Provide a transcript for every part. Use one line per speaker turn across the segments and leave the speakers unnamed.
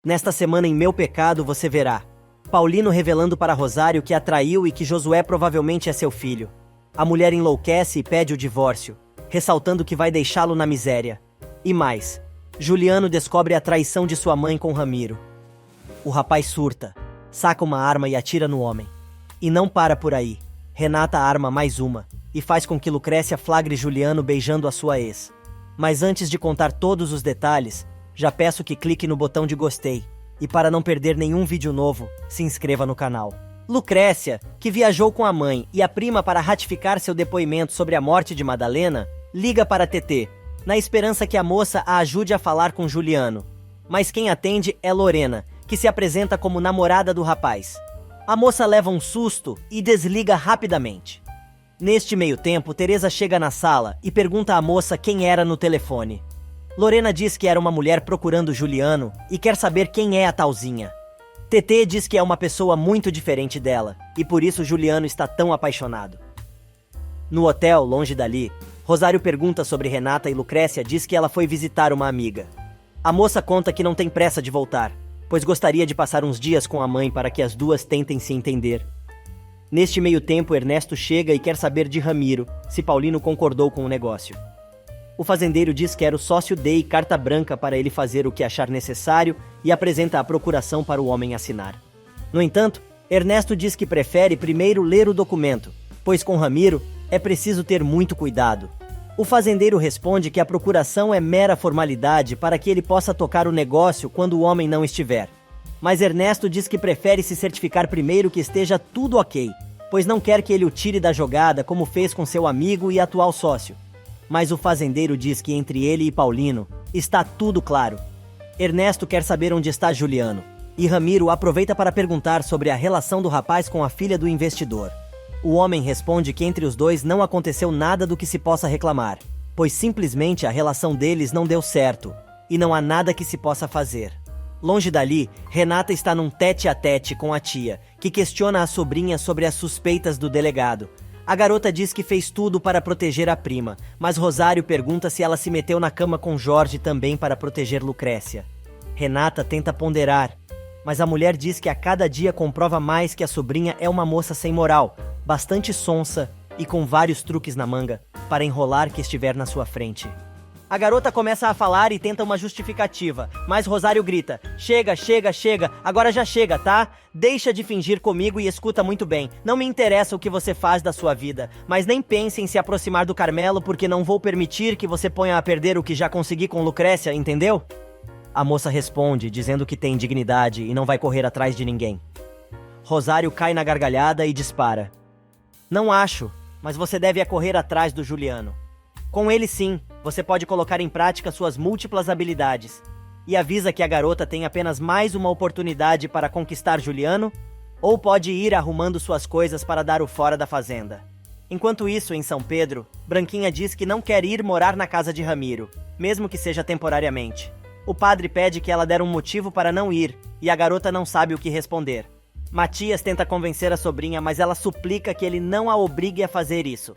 Nesta semana em Meu Pecado você verá Paulino revelando para Rosário que a traiu e que Josué provavelmente é seu filho. A mulher enlouquece e pede o divórcio, ressaltando que vai deixá-lo na miséria. E mais, Juliano descobre a traição de sua mãe com Ramiro. O rapaz surta, saca uma arma e atira no homem. E não para por aí. Renata arma mais uma e faz com que Lucrécia flagre Juliano beijando a sua ex. Mas antes de contar todos os detalhes, já peço que clique no botão de gostei. E para não perder nenhum vídeo novo, se inscreva no canal. Lucrécia, que viajou com a mãe e a prima para ratificar seu depoimento sobre a morte de Madalena, liga para TT, na esperança que a moça a ajude a falar com Juliano. Mas quem atende é Lorena, que se apresenta como namorada do rapaz. A moça leva um susto e desliga rapidamente. Neste meio tempo, Teresa chega na sala e pergunta à moça quem era no telefone. Lorena diz que era uma mulher procurando Juliano e quer saber quem é a talzinha. TT diz que é uma pessoa muito diferente dela e por isso Juliano está tão apaixonado. No hotel, longe dali, Rosário pergunta sobre Renata e Lucrécia diz que ela foi visitar uma amiga. A moça conta que não tem pressa de voltar, pois gostaria de passar uns dias com a mãe para que as duas tentem se entender. Neste meio tempo, Ernesto chega e quer saber de Ramiro se Paulino concordou com o negócio. O fazendeiro diz que era o sócio e carta branca para ele fazer o que achar necessário e apresenta a procuração para o homem assinar. No entanto, Ernesto diz que prefere primeiro ler o documento, pois com Ramiro é preciso ter muito cuidado. O fazendeiro responde que a procuração é mera formalidade para que ele possa tocar o negócio quando o homem não estiver. Mas Ernesto diz que prefere se certificar primeiro que esteja tudo ok, pois não quer que ele o tire da jogada como fez com seu amigo e atual sócio. Mas o fazendeiro diz que entre ele e Paulino está tudo claro. Ernesto quer saber onde está Juliano, e Ramiro aproveita para perguntar sobre a relação do rapaz com a filha do investidor. O homem responde que entre os dois não aconteceu nada do que se possa reclamar, pois simplesmente a relação deles não deu certo, e não há nada que se possa fazer. Longe dali, Renata está num tete-a-tete com a tia, que questiona a sobrinha sobre as suspeitas do delegado. A garota diz que fez tudo para proteger a prima, mas Rosário pergunta se ela se meteu na cama com Jorge também para proteger Lucrécia. Renata tenta ponderar, mas a mulher diz que a cada dia comprova mais que a sobrinha é uma moça sem moral, bastante sonsa e com vários truques na manga para enrolar que estiver na sua frente. A garota começa a falar e tenta uma justificativa, mas Rosário grita: chega, chega, chega, agora já chega, tá? Deixa de fingir comigo e escuta muito bem. Não me interessa o que você faz da sua vida, mas nem pense em se aproximar do Carmelo porque não vou permitir que você ponha a perder o que já consegui com Lucrécia, entendeu? A moça responde, dizendo que tem dignidade e não vai correr atrás de ninguém. Rosário cai na gargalhada e dispara: não acho, mas você deve correr atrás do Juliano. Com ele sim, você pode colocar em prática suas múltiplas habilidades. E avisa que a garota tem apenas mais uma oportunidade para conquistar Juliano, ou pode ir arrumando suas coisas para dar o fora da fazenda. Enquanto isso, em São Pedro, Branquinha diz que não quer ir morar na casa de Ramiro, mesmo que seja temporariamente. O padre pede que ela der um motivo para não ir, e a garota não sabe o que responder. Matias tenta convencer a sobrinha, mas ela suplica que ele não a obrigue a fazer isso.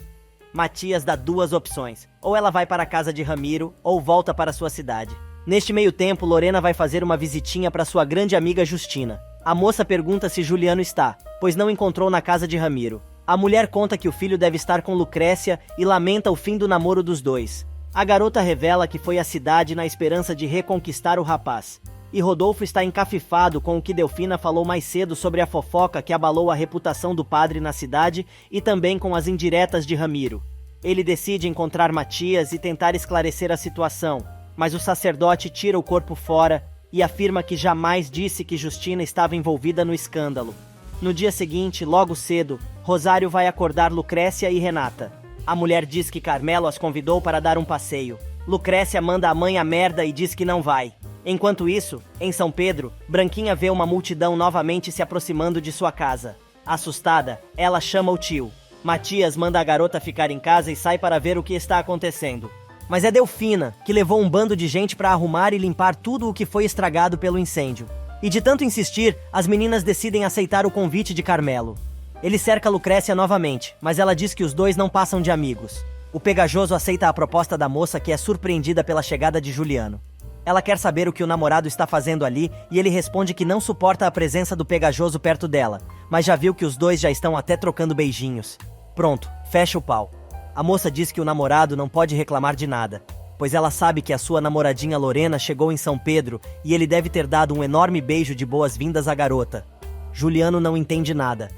Matias dá duas opções, ou ela vai para a casa de Ramiro, ou volta para sua cidade. Neste meio tempo, Lorena vai fazer uma visitinha para sua grande amiga Justina. A moça pergunta se Juliano está, pois não encontrou na casa de Ramiro. A mulher conta que o filho deve estar com Lucrécia e lamenta o fim do namoro dos dois. A garota revela que foi à cidade na esperança de reconquistar o rapaz. E Rodolfo está encafifado com o que Delfina falou mais cedo sobre a fofoca que abalou a reputação do padre na cidade e também com as indiretas de Ramiro. Ele decide encontrar Matias e tentar esclarecer a situação, mas o sacerdote tira o corpo fora e afirma que jamais disse que Justina estava envolvida no escândalo. No dia seguinte, logo cedo, Rosário vai acordar Lucrécia e Renata. A mulher diz que Carmelo as convidou para dar um passeio. Lucrécia manda a mãe a merda e diz que não vai. Enquanto isso, em São Pedro, Branquinha vê uma multidão novamente se aproximando de sua casa. Assustada, ela chama o tio. Matias manda a garota ficar em casa e sai para ver o que está acontecendo. Mas é Delfina, que levou um bando de gente para arrumar e limpar tudo o que foi estragado pelo incêndio. E de tanto insistir, as meninas decidem aceitar o convite de Carmelo. Ele cerca Lucrécia novamente, mas ela diz que os dois não passam de amigos. O pegajoso aceita a proposta da moça, que é surpreendida pela chegada de Juliano. Ela quer saber o que o namorado está fazendo ali e ele responde que não suporta a presença do pegajoso perto dela, mas já viu que os dois já estão até trocando beijinhos. Pronto, fecha o pau. A moça diz que o namorado não pode reclamar de nada, pois ela sabe que a sua namoradinha Lorena chegou em São Pedro e ele deve ter dado um enorme beijo de boas-vindas à garota. Juliano não entende nada.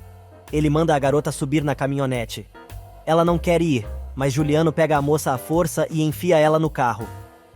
Ele manda a garota subir na caminhonete. Ela não quer ir, mas Juliano pega a moça à força e enfia ela no carro.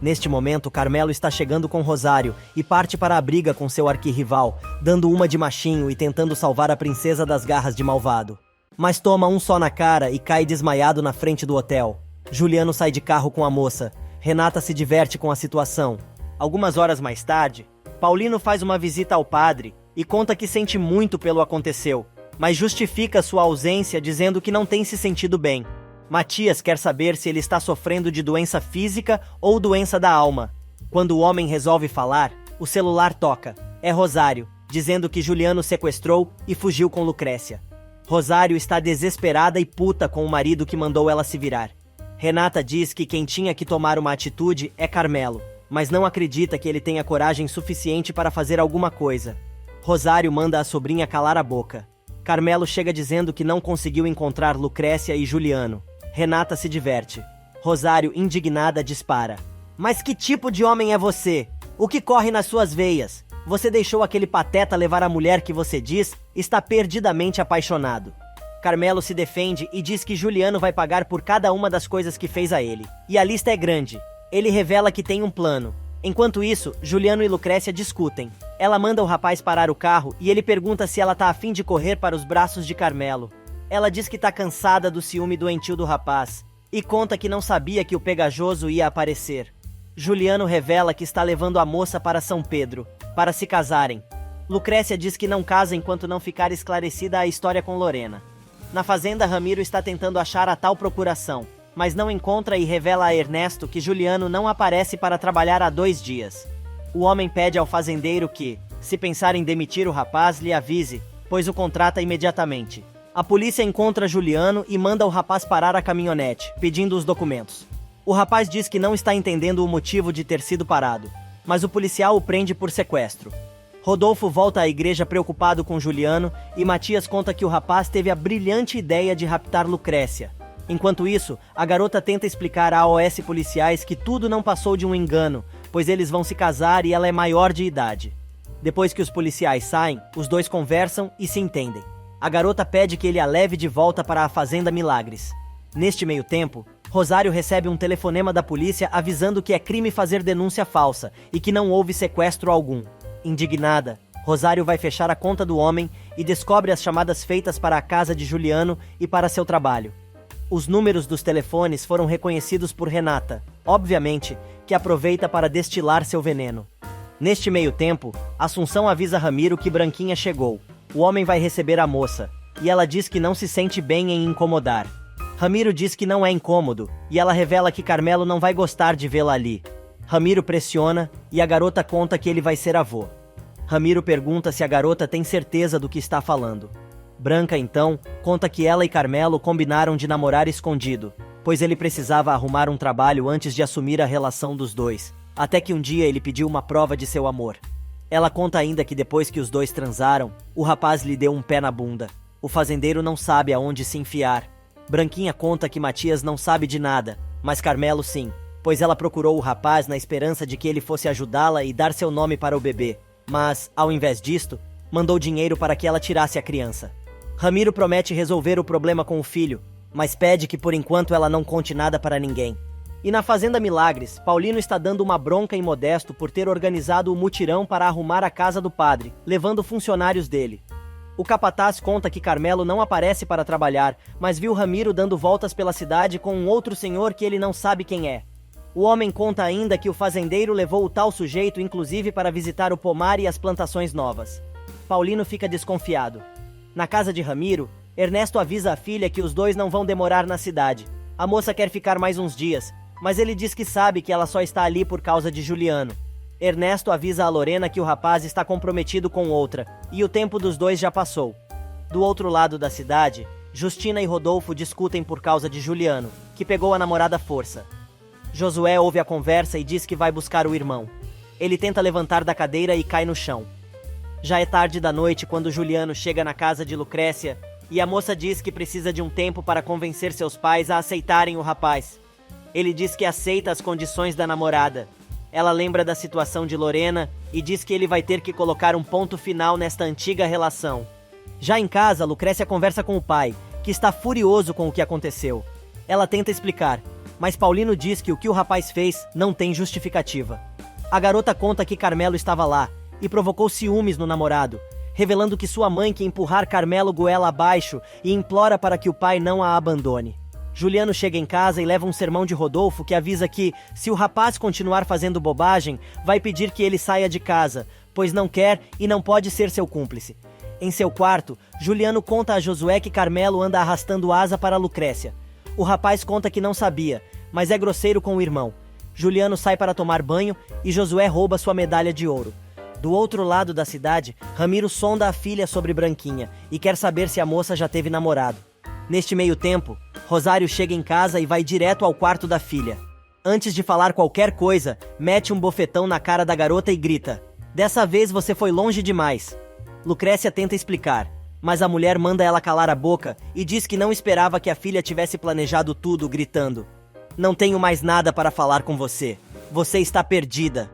Neste momento, Carmelo está chegando com Rosário e parte para a briga com seu arquirrival, dando uma de machinho e tentando salvar a princesa das garras de malvado. Mas toma um só na cara e cai desmaiado na frente do hotel. Juliano sai de carro com a moça. Renata se diverte com a situação. Algumas horas mais tarde, Paulino faz uma visita ao padre e conta que sente muito pelo aconteceu, mas justifica sua ausência dizendo que não tem se sentido bem. Matias quer saber se ele está sofrendo de doença física ou doença da alma. Quando o homem resolve falar, o celular toca. É Rosário, dizendo que Juliano sequestrou e fugiu com Lucrécia. Rosário está desesperada e puta com o marido que mandou ela se virar. Renata diz que quem tinha que tomar uma atitude é Carmelo, mas não acredita que ele tenha coragem suficiente para fazer alguma coisa. Rosário manda a sobrinha calar a boca. Carmelo chega dizendo que não conseguiu encontrar Lucrécia e Juliano. Renata se diverte. Rosário, indignada, dispara. Mas que tipo de homem é você? O que corre nas suas veias? Você deixou aquele pateta levar a mulher que você diz está perdidamente apaixonado. Carmelo se defende e diz que Juliano vai pagar por cada uma das coisas que fez a ele. E a lista é grande. Ele revela que tem um plano. Enquanto isso, Juliano e Lucrécia discutem. Ela manda o rapaz parar o carro e ele pergunta se ela tá a fim de correr para os braços de Carmelo. Ela diz que tá cansada do ciúme doentio do rapaz e conta que não sabia que o pegajoso ia aparecer. Juliano revela que está levando a moça para São Pedro, para se casarem. Lucrécia diz que não casa enquanto não ficar esclarecida a história com Lorena. Na fazenda, Ramiro está tentando achar a tal procuração, mas não encontra e revela a Ernesto que Juliano não aparece para trabalhar há 2 dias. O homem pede ao fazendeiro que, se pensar em demitir o rapaz, lhe avise, pois o contrata imediatamente. A polícia encontra Juliano e manda o rapaz parar a caminhonete, pedindo os documentos. O rapaz diz que não está entendendo o motivo de ter sido parado, mas o policial o prende por sequestro. Rodolfo volta à igreja preocupado com Juliano e Matias conta que o rapaz teve a brilhante ideia de raptar Lucrécia. Enquanto isso, a garota tenta explicar a AOS policiais que tudo não passou de um engano, pois eles vão se casar e ela é maior de idade. Depois que os policiais saem, os dois conversam e se entendem. A garota pede que ele a leve de volta para a Fazenda Milagres. Neste meio tempo, Rosário recebe um telefonema da polícia avisando que é crime fazer denúncia falsa e que não houve sequestro algum. Indignada, Rosário vai fechar a conta do homem e descobre as chamadas feitas para a casa de Juliano e para seu trabalho. Os números dos telefones foram reconhecidos por Renata, obviamente, que aproveita para destilar seu veneno. Neste meio tempo, Assunção avisa Ramiro que Branquinha chegou. O homem vai receber a moça, e ela diz que não se sente bem em incomodar. Ramiro diz que não é incômodo, e ela revela que Carmelo não vai gostar de vê-la ali. Ramiro pressiona, e a garota conta que ele vai ser avô. Ramiro pergunta se a garota tem certeza do que está falando. Branca, então, conta que ela e Carmelo combinaram de namorar escondido, pois ele precisava arrumar um trabalho antes de assumir a relação dos dois, até que um dia ele pediu uma prova de seu amor. Ela conta ainda que depois que os dois transaram, o rapaz lhe deu um pé na bunda. O fazendeiro não sabe aonde se enfiar. Branquinha conta que Matias não sabe de nada, mas Carmelo sim, pois ela procurou o rapaz na esperança de que ele fosse ajudá-la e dar seu nome para o bebê, mas, ao invés disto, mandou dinheiro para que ela tirasse a criança. Ramiro promete resolver o problema com o filho, mas pede que por enquanto ela não conte nada para ninguém. E na Fazenda Milagres, Paulino está dando uma bronca em Modesto por ter organizado o mutirão para arrumar a casa do padre, levando funcionários dele. O capataz conta que Carmelo não aparece para trabalhar, mas viu Ramiro dando voltas pela cidade com um outro senhor que ele não sabe quem é. O homem conta ainda que o fazendeiro levou o tal sujeito inclusive para visitar o pomar e as plantações novas. Paulino fica desconfiado. Na casa de Ramiro, Ernesto avisa a filha que os dois não vão demorar na cidade. A moça quer ficar mais uns dias, mas ele diz que sabe que ela só está ali por causa de Juliano. Ernesto avisa a Lorena que o rapaz está comprometido com outra, e o tempo dos dois já passou. Do outro lado da cidade, Justina e Rodolfo discutem por causa de Juliano, que pegou a namorada à força. Josué ouve a conversa e diz que vai buscar o irmão. Ele tenta levantar da cadeira e cai no chão. Já é tarde da noite quando Juliano chega na casa de Lucrécia e a moça diz que precisa de um tempo para convencer seus pais a aceitarem o rapaz. Ele diz que aceita as condições da namorada. Ela lembra da situação de Lorena e diz que ele vai ter que colocar um ponto final nesta antiga relação. Já em casa, Lucrécia conversa com o pai, que está furioso com o que aconteceu. Ela tenta explicar, mas Paulino diz que o que o rapaz fez não tem justificativa. A garota conta que Carmelo estava lá e provocou ciúmes no namorado, revelando que sua mãe quer empurrar Carmelo goela abaixo e implora para que o pai não a abandone. Juliano chega em casa e leva um sermão de Rodolfo que avisa que, se o rapaz continuar fazendo bobagem, vai pedir que ele saia de casa, pois não quer e não pode ser seu cúmplice. Em seu quarto, Juliano conta a Josué que Carmelo anda arrastando asa para Lucrécia. O rapaz conta que não sabia, mas é grosseiro com o irmão. Juliano sai para tomar banho e Josué rouba sua medalha de ouro. Do outro lado da cidade, Ramiro sonda a filha sobre Branquinha e quer saber se a moça já teve namorado. Neste meio tempo, Rosário chega em casa e vai direto ao quarto da filha. Antes de falar qualquer coisa, mete um bofetão na cara da garota e grita: "Dessa vez você foi longe demais." Lucrécia tenta explicar, mas a mulher manda ela calar a boca e diz que não esperava que a filha tivesse planejado tudo, gritando: "Não tenho mais nada para falar com você. Você está perdida."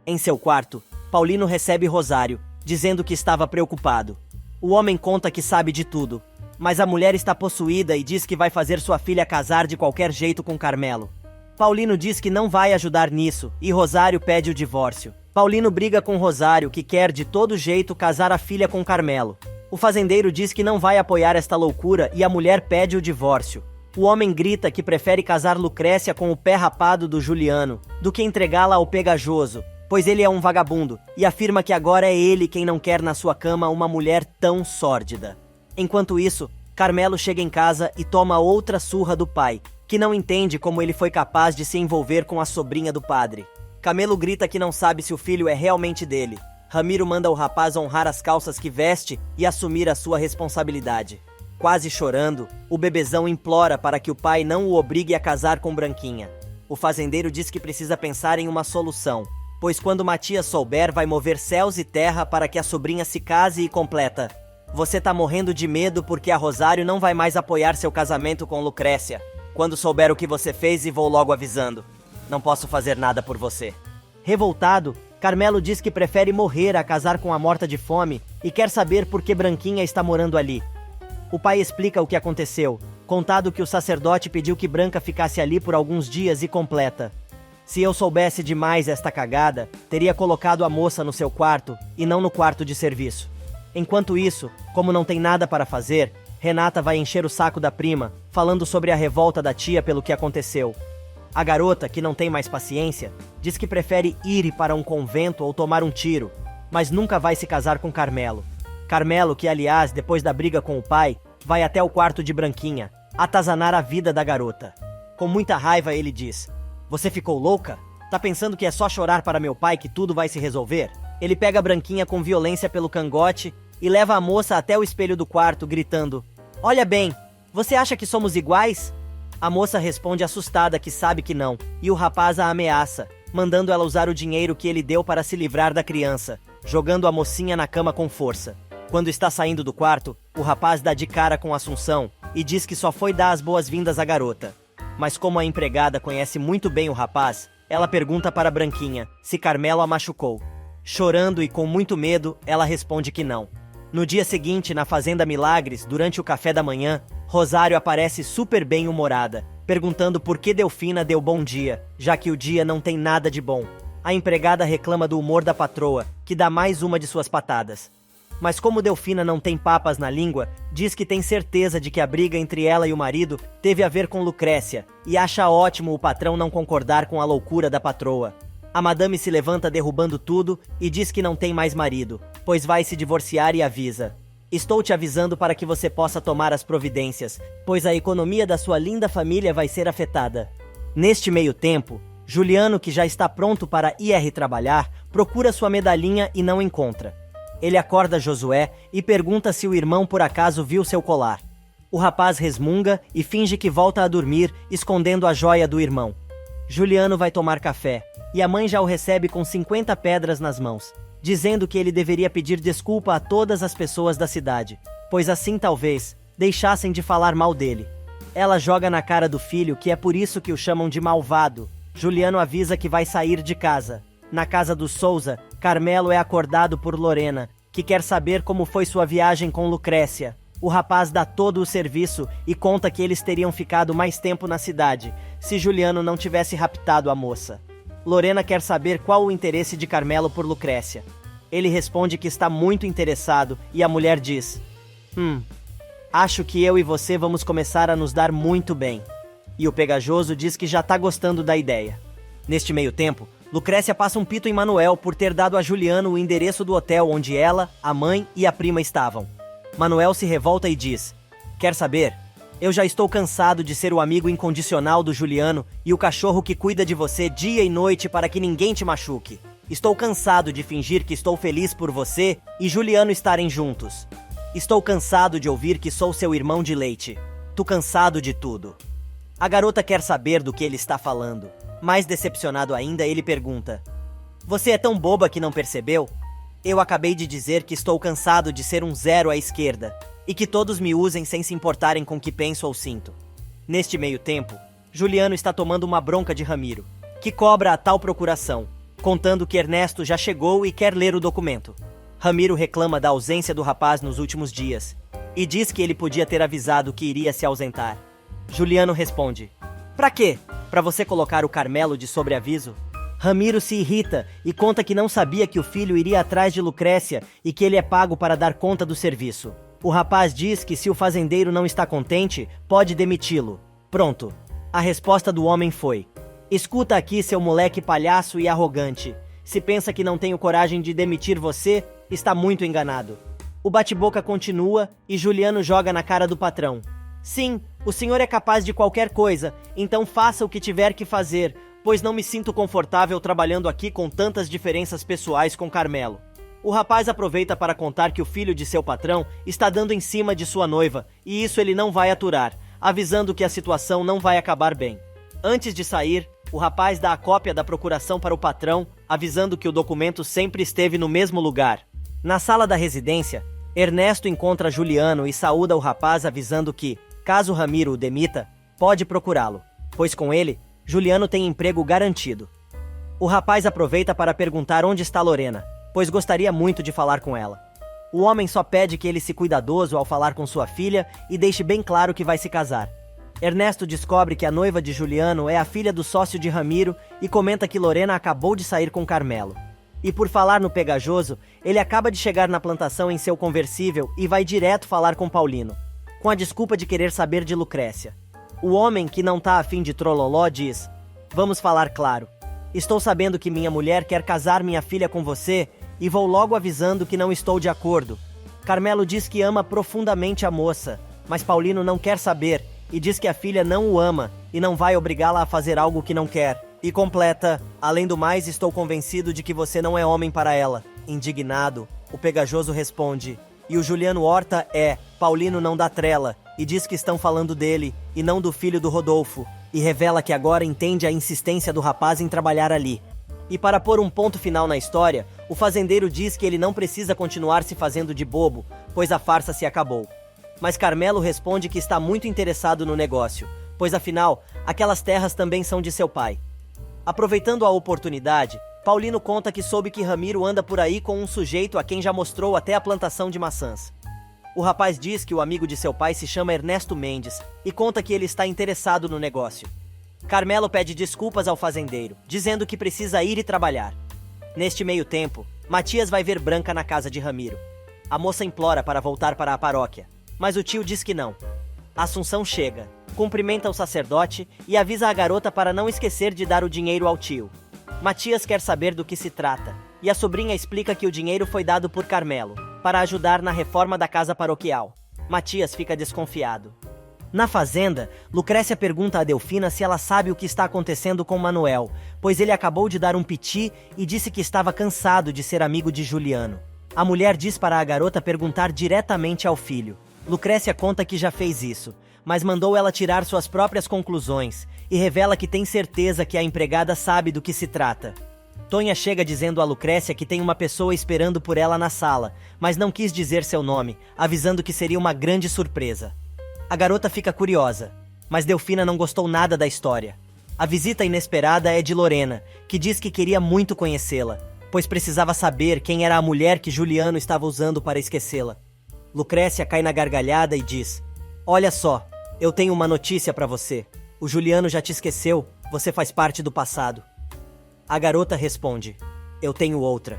Em seu quarto, Paulino recebe Rosário, dizendo que estava preocupado. O homem conta que sabe de tudo, mas a mulher está possuída e diz que vai fazer sua filha casar de qualquer jeito com Carmelo. Paulino diz que não vai ajudar nisso e Rosário pede o divórcio. Paulino briga com Rosário, que quer de todo jeito casar a filha com Carmelo. O fazendeiro diz que não vai apoiar esta loucura e a mulher pede o divórcio. O homem grita que prefere casar Lucrécia com o pé rapado do Juliano do que entregá-la ao pegajoso, pois ele é um vagabundo, e afirma que agora é ele quem não quer na sua cama uma mulher tão sórdida. Enquanto isso, Carmelo chega em casa e toma outra surra do pai, que não entende como ele foi capaz de se envolver com a sobrinha do padre. Camelo grita que não sabe se o filho é realmente dele. Ramiro manda o rapaz honrar as calças que veste e assumir a sua responsabilidade. Quase chorando, o bebezão implora para que o pai não o obrigue a casar com Branquinha. O fazendeiro diz que precisa pensar em uma solução, pois quando Matias souber, vai mover céus e terra para que a sobrinha se case e completa: "Você tá morrendo de medo porque a Rosário não vai mais apoiar seu casamento com Lucrécia. Quando souber o que você fez, e vou logo avisando. Não posso fazer nada por você." Revoltado, Carmelo diz que prefere morrer a casar com a morta de fome e quer saber por que Branquinha está morando ali. O pai explica o que aconteceu, contado que o sacerdote pediu que Branca ficasse ali por alguns dias e completa: "Se eu soubesse demais esta cagada, teria colocado a moça no seu quarto e não no quarto de serviço." Enquanto isso, como não tem nada para fazer, Renata vai encher o saco da prima, falando sobre a revolta da tia pelo que aconteceu. A garota, que não tem mais paciência, diz que prefere ir para um convento ou tomar um tiro, mas nunca vai se casar com Carmelo. Carmelo, que aliás, depois da briga com o pai, vai até o quarto de Branquinha, atazanar a vida da garota. Com muita raiva ele diz: "Você ficou louca? Tá pensando que é só chorar para meu pai que tudo vai se resolver?" Ele pega Branquinha com violência pelo cangote e leva a moça até o espelho do quarto, gritando: "Olha bem, você acha que somos iguais?" A moça responde assustada que sabe que não, e o rapaz a ameaça, mandando ela usar o dinheiro que ele deu para se livrar da criança, jogando a mocinha na cama com força. Quando está saindo do quarto, o rapaz dá de cara com Assunção e diz que só foi dar as boas-vindas à garota. Mas como a empregada conhece muito bem o rapaz, ela pergunta para Branquinha se Carmelo a machucou. Chorando e com muito medo, ela responde que não. No dia seguinte, na Fazenda Milagres, durante o café da manhã, Rosário aparece super bem-humorada, perguntando por que Delfina deu bom dia, já que o dia não tem nada de bom. A empregada reclama do humor da patroa, que dá mais uma de suas patadas. Mas como Delfina não tem papas na língua, diz que tem certeza de que a briga entre ela e o marido teve a ver com Lucrécia, e acha ótimo o patrão não concordar com a loucura da patroa. A madame se levanta derrubando tudo e diz que não tem mais marido, pois vai se divorciar e avisa: "Estou te avisando para que você possa tomar as providências, pois a economia da sua linda família vai ser afetada." Neste meio tempo, Juliano, que já está pronto para ir trabalhar, procura sua medalhinha e não encontra. Ele acorda Josué e pergunta se o irmão por acaso viu seu colar. O rapaz resmunga e finge que volta a dormir, escondendo a joia do irmão. Juliano vai tomar café, e a mãe já o recebe com 50 pedras nas mãos, dizendo que ele deveria pedir desculpa a todas as pessoas da cidade, pois assim talvez deixassem de falar mal dele. Ela joga na cara do filho que é por isso que o chamam de malvado. Juliano avisa que vai sair de casa. Na casa dos Souza, Carmelo é acordado por Lorena, que quer saber como foi sua viagem com Lucrécia. O rapaz dá todo o serviço e conta que eles teriam ficado mais tempo na cidade, se Juliano não tivesse raptado a moça. Lorena quer saber qual o interesse de Carmelo por Lucrécia. Ele responde que está muito interessado e a mulher diz: acho que eu e você vamos começar a nos dar muito bem. E o pegajoso diz que já tá gostando da ideia. Neste meio tempo, Lucrécia passa um pito em Manuel por ter dado a Juliano o endereço do hotel onde ela, a mãe e a prima estavam. Manuel se revolta e diz: quer saber? Eu já estou cansado de ser o amigo incondicional do Juliano e o cachorro que cuida de você dia e noite para que ninguém te machuque. Estou cansado de fingir que estou feliz por você e Juliano estarem juntos. Estou cansado de ouvir que sou seu irmão de leite. Tô cansado de tudo. A garota quer saber do que ele está falando. Mais decepcionado ainda, ele pergunta: você é tão boba que não percebeu? Eu acabei de dizer que estou cansado de ser um zero à esquerda e que todos me usem sem se importarem com o que penso ou sinto. Neste meio tempo, Juliano está tomando uma bronca de Ramiro, que cobra a tal procuração, contando que Ernesto já chegou e quer ler o documento. Ramiro reclama da ausência do rapaz nos últimos dias e diz que ele podia ter avisado que iria se ausentar. Juliano responde: pra quê? Pra você colocar o Carmelo de sobreaviso? Ramiro se irrita e conta que não sabia que o filho iria atrás de Lucrécia e que ele é pago para dar conta do serviço. O rapaz diz que se o fazendeiro não está contente, pode demiti-lo. Pronto. A resposta do homem foi: escuta aqui, seu moleque palhaço e arrogante. Se pensa que não tenho coragem de demitir você, está muito enganado. O bate-boca continua e Juliano joga na cara do patrão: sim, o senhor é capaz de qualquer coisa, então faça o que tiver que fazer, pois não me sinto confortável trabalhando aqui com tantas diferenças pessoais com Carmelo. O rapaz aproveita para contar que o filho de seu patrão está dando em cima de sua noiva, e isso ele não vai aturar, avisando que a situação não vai acabar bem. Antes de sair, o rapaz dá a cópia da procuração para o patrão, avisando que o documento sempre esteve no mesmo lugar. Na sala da residência, Ernesto encontra Juliano e saúda o rapaz, avisando que, caso Ramiro o demita, pode procurá-lo, pois com ele, Juliano tem emprego garantido. O rapaz aproveita para perguntar onde está Lorena, pois gostaria muito de falar com ela. O homem só pede que ele se cuidadoso ao falar com sua filha e deixe bem claro que vai se casar. Ernesto descobre que a noiva de Juliano é a filha do sócio de Ramiro e comenta que Lorena acabou de sair com Carmelo. E por falar no pegajoso, ele acaba de chegar na plantação em seu conversível e vai direto falar com Paulino, com a desculpa de querer saber de Lucrécia. O homem, que não tá afim de trololó, diz: vamos falar claro. Estou sabendo que minha mulher quer casar minha filha com você e vou logo avisando que não estou de acordo. Carmelo diz que ama profundamente a moça, mas Paulino não quer saber e diz que a filha não o ama e não vai obrigá-la a fazer algo que não quer. E completa: além do mais, estou convencido de que você não é homem para ela. Indignado, o pegajoso responde: e o Juliano Horta é, Paulino não dá trela, e diz que estão falando dele, e não do filho do Rodolfo, e revela que agora entende a insistência do rapaz em trabalhar ali. E para pôr um ponto final na história, o fazendeiro diz que ele não precisa continuar se fazendo de bobo, pois a farsa se acabou. Mas Carmelo responde que está muito interessado no negócio, pois afinal, aquelas terras também são de seu pai. Aproveitando a oportunidade, Paulino conta que soube que Ramiro anda por aí com um sujeito a quem já mostrou até a plantação de maçãs. O rapaz diz que o amigo de seu pai se chama Ernesto Mendes e conta que ele está interessado no negócio. Carmelo pede desculpas ao fazendeiro, dizendo que precisa ir e trabalhar. Neste meio tempo, Matias vai ver Branca na casa de Ramiro. A moça implora para voltar para a paróquia, mas o tio diz que não. Assunção chega, cumprimenta o sacerdote e avisa a garota para não esquecer de dar o dinheiro ao tio. Matias quer saber do que se trata, e a sobrinha explica que o dinheiro foi dado por Carmelo, para ajudar na reforma da casa paroquial. Matias fica desconfiado. Na fazenda, Lucrécia pergunta a Delfina se ela sabe o que está acontecendo com Manuel, pois ele acabou de dar um piti e disse que estava cansado de ser amigo de Juliano. A mulher diz para a garota perguntar diretamente ao filho. Lucrécia conta que já fez isso, mas mandou ela tirar suas próprias conclusões e revela que tem certeza que a empregada sabe do que se trata. Tonha chega dizendo a Lucrécia que tem uma pessoa esperando por ela na sala, mas não quis dizer seu nome, avisando que seria uma grande surpresa. A garota fica curiosa, mas Delfina não gostou nada da história. A visita inesperada é de Lorena, que diz que queria muito conhecê-la, pois precisava saber quem era a mulher que Juliano estava usando para esquecê-la. Lucrécia cai na gargalhada e diz: "Olha só, eu tenho uma notícia para você. O Juliano já te esqueceu, você faz parte do passado." A garota responde: "Eu tenho outra.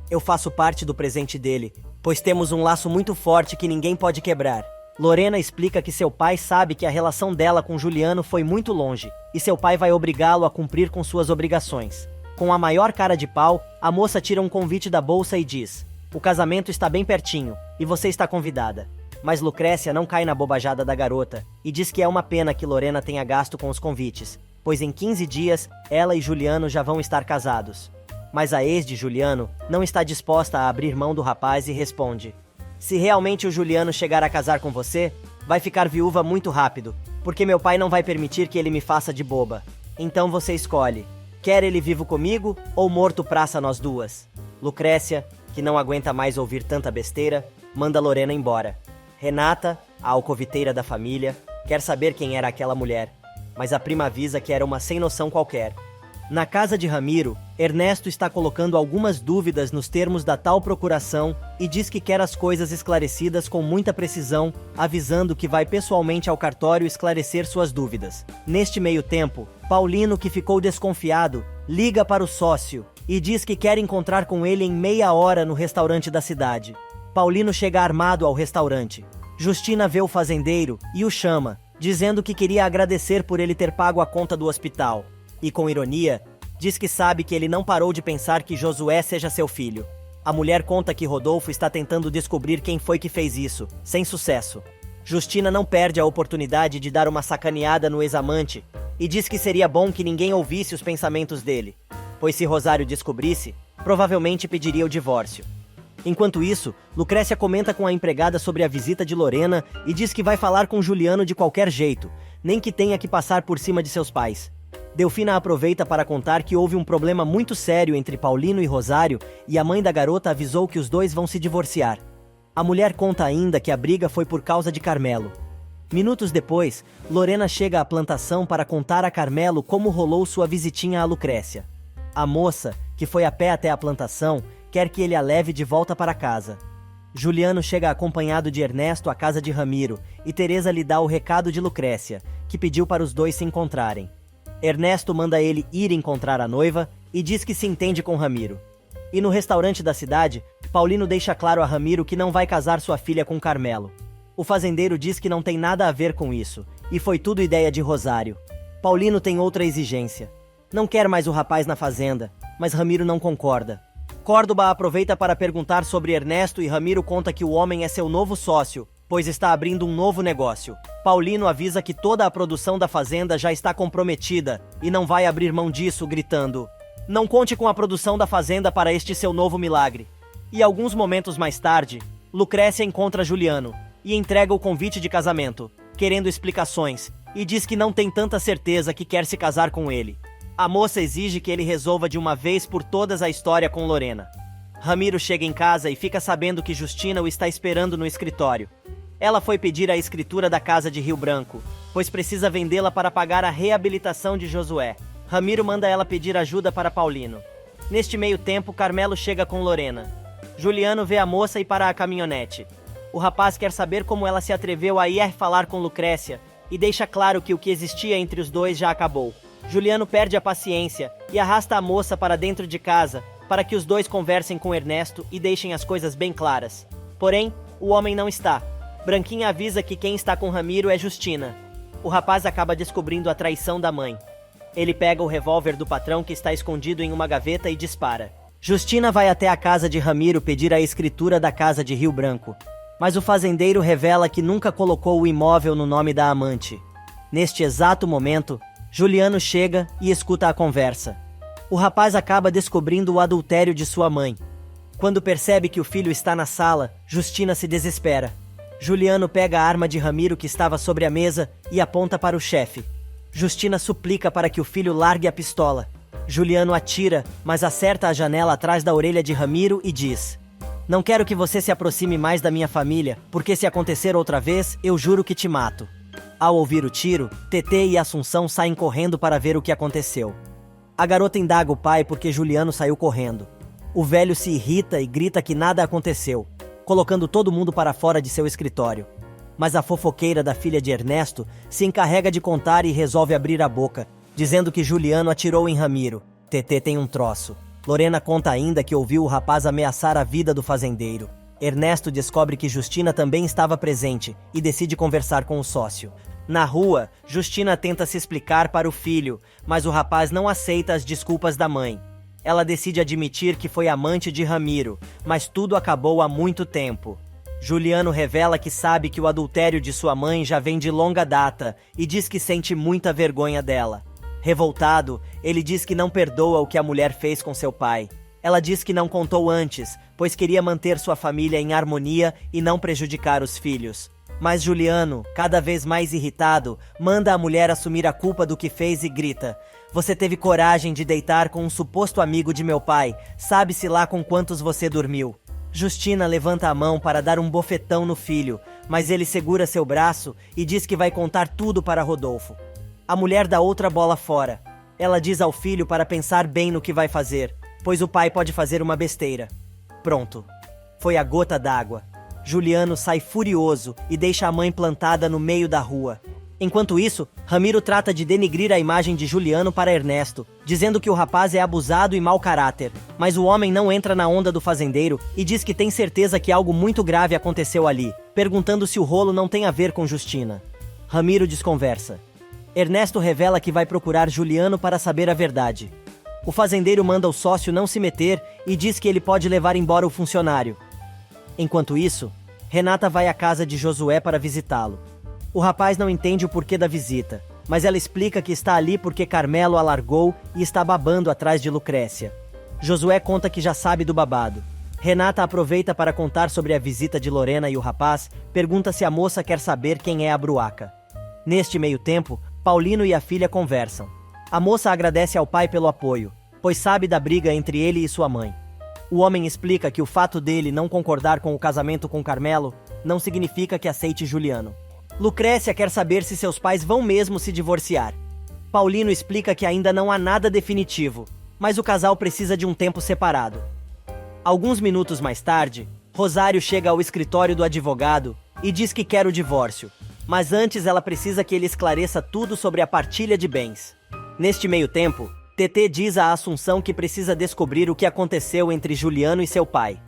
Eu faço parte do presente dele, pois temos um laço muito forte que ninguém pode quebrar." Lorena explica que seu pai sabe que a relação dela com Juliano foi muito longe, e seu pai vai obrigá-lo a cumprir com suas obrigações. Com a maior cara de pau, a moça tira um convite da bolsa e diz: "O casamento está bem pertinho, e você está convidada." Mas Lucrécia não cai na bobajada da garota, e diz que é uma pena que Lorena tenha gasto com os convites, pois em 15 dias, ela e Juliano já vão estar casados. Mas a ex de Juliano não está disposta a abrir mão do rapaz e responde: "Se realmente o Juliano chegar a casar com você, vai ficar viúva muito rápido, porque meu pai não vai permitir que ele me faça de boba. Então você escolhe. Quer ele vivo comigo ou morto praça nós duas?" Lucrécia, que não aguenta mais ouvir tanta besteira, manda Lorena embora. Renata, a alcoviteira da família, quer saber quem era aquela mulher, mas a prima avisa que era uma sem noção qualquer. Na casa de Ramiro, Ernesto está colocando algumas dúvidas nos termos da tal procuração e diz que quer as coisas esclarecidas com muita precisão, avisando que vai pessoalmente ao cartório esclarecer suas dúvidas. Neste meio tempo, Paulino, que ficou desconfiado, liga para o sócio e diz que quer encontrar com ele em meia hora no restaurante da cidade. Paulino chega armado ao restaurante. Justina vê o fazendeiro e o chama, dizendo que queria agradecer por ele ter pago a conta do hospital. E com ironia, diz que sabe que ele não parou de pensar que Josué seja seu filho. A mulher conta que Rodolfo está tentando descobrir quem foi que fez isso, sem sucesso. Justina não perde a oportunidade de dar uma sacaneada no ex-amante e diz que seria bom que ninguém ouvisse os pensamentos dele, pois se Rosário descobrisse, provavelmente pediria o divórcio. Enquanto isso, Lucrécia comenta com a empregada sobre a visita de Lorena e diz que vai falar com Juliano de qualquer jeito, nem que tenha que passar por cima de seus pais. Delfina aproveita para contar que houve um problema muito sério entre Paulino e Rosário e a mãe da garota avisou que os dois vão se divorciar. A mulher conta ainda que a briga foi por causa de Carmelo. Minutos depois, Lorena chega à plantação para contar a Carmelo como rolou sua visitinha a Lucrécia. A moça, que foi a pé até a plantação, quer que ele a leve de volta para casa. Juliano chega acompanhado de Ernesto à casa de Ramiro e Teresa lhe dá o recado de Lucrécia, que pediu para os dois se encontrarem. Ernesto manda ele ir encontrar a noiva e diz que se entende com Ramiro. E no restaurante da cidade, Paulino deixa claro a Ramiro que não vai casar sua filha com Carmelo. O fazendeiro diz que não tem nada a ver com isso, e foi tudo ideia de Rosário. Paulino tem outra exigência. Não quer mais o rapaz na fazenda, mas Ramiro não concorda. Córdoba aproveita para perguntar sobre Ernesto e Ramiro conta que o homem é seu novo sócio, pois está abrindo um novo negócio. Paulino avisa que toda a produção da fazenda já está comprometida e não vai abrir mão disso, gritando: "Não conte com a produção da fazenda para este seu novo milagre." E alguns momentos mais tarde, Lucrécia encontra Juliano e entrega o convite de casamento, querendo explicações, e diz que não tem tanta certeza que quer se casar com ele. A moça exige que ele resolva de uma vez por todas a história com Lorena. Ramiro chega em casa e fica sabendo que Justina o está esperando no escritório. Ela foi pedir a escritura da casa de Rio Branco, pois precisa vendê-la para pagar a reabilitação de Josué. Ramiro manda ela pedir ajuda para Paulino. Neste meio tempo, Carmelo chega com Lorena. Juliano vê a moça e para a caminhonete. O rapaz quer saber como ela se atreveu a ir falar com Lucrécia e deixa claro que o que existia entre os dois já acabou. Juliano perde a paciência e arrasta a moça para dentro de casa para que os dois conversem com Ernesto e deixem as coisas bem claras. Porém, o homem não está. Branquinha avisa que quem está com Ramiro é Justina. O rapaz acaba descobrindo a traição da mãe. Ele pega o revólver do patrão que está escondido em uma gaveta e dispara. Justina vai até a casa de Ramiro pedir a escritura da casa de Rio Branco, mas o fazendeiro revela que nunca colocou o imóvel no nome da amante. Neste exato momento, Juliano chega e escuta a conversa. O rapaz acaba descobrindo o adultério de sua mãe. Quando percebe que o filho está na sala, Justina se desespera. Juliano pega a arma de Ramiro que estava sobre a mesa e aponta para o chefe. Justina suplica para que o filho largue a pistola. Juliano atira, mas acerta a janela atrás da orelha de Ramiro e diz: "Não quero que você se aproxime mais da minha família, porque se acontecer outra vez, eu juro que te mato." Ao ouvir o tiro, TT e Assunção saem correndo para ver o que aconteceu. A garota indaga o pai porque Juliano saiu correndo. O velho se irrita e grita que nada aconteceu, colocando todo mundo para fora de seu escritório. Mas a fofoqueira da filha de Ernesto se encarrega de contar e resolve abrir a boca, dizendo que Juliano atirou em Ramiro. TT tem um troço. Lorena conta ainda que ouviu o rapaz ameaçar a vida do fazendeiro. Ernesto descobre que Justina também estava presente e decide conversar com o sócio. Na rua, Justina tenta se explicar para o filho, mas o rapaz não aceita as desculpas da mãe. Ela decide admitir que foi amante de Ramiro, mas tudo acabou há muito tempo. Juliano revela que sabe que o adultério de sua mãe já vem de longa data e diz que sente muita vergonha dela. Revoltado, ele diz que não perdoa o que a mulher fez com seu pai. Ela diz que não contou antes, pois queria manter sua família em harmonia e não prejudicar os filhos. Mas Juliano, cada vez mais irritado, manda a mulher assumir a culpa do que fez e grita: "Você teve coragem de deitar com um suposto amigo de meu pai, sabe-se lá com quantos você dormiu." Justina levanta a mão para dar um bofetão no filho, mas ele segura seu braço e diz que vai contar tudo para Rodolfo. A mulher dá outra bola fora. Ela diz ao filho para pensar bem no que vai fazer, pois o pai pode fazer uma besteira. Pronto. Foi a gota d'água. Juliano sai furioso e deixa a mãe plantada no meio da rua. Enquanto isso, Ramiro trata de denigrir a imagem de Juliano para Ernesto, dizendo que o rapaz é abusado e mau caráter, mas o homem não entra na onda do fazendeiro e diz que tem certeza que algo muito grave aconteceu ali, perguntando se o rolo não tem a ver com Justina. Ramiro desconversa. Ernesto revela que vai procurar Juliano para saber a verdade. O fazendeiro manda o sócio não se meter e diz que ele pode levar embora o funcionário. Enquanto isso, Renata vai à casa de Josué para visitá-lo. O rapaz não entende o porquê da visita, mas ela explica que está ali porque Carmelo a largou e está babando atrás de Lucrécia. Josué conta que já sabe do babado. Renata aproveita para contar sobre a visita de Lorena e o rapaz, pergunta se a moça quer saber quem é a Bruaca. Neste meio tempo, Paulino e a filha conversam. A moça agradece ao pai pelo apoio, pois sabe da briga entre ele e sua mãe. O homem explica que o fato dele não concordar com o casamento com Carmelo não significa que aceite Juliano. Lucrécia quer saber se seus pais vão mesmo se divorciar. Paulino explica que ainda não há nada definitivo, mas o casal precisa de um tempo separado. Alguns minutos mais tarde, Rosário chega ao escritório do advogado e diz que quer o divórcio, mas antes ela precisa que ele esclareça tudo sobre a partilha de bens. Neste meio tempo, TT diz a Assunção que precisa descobrir o que aconteceu entre Juliano e seu pai.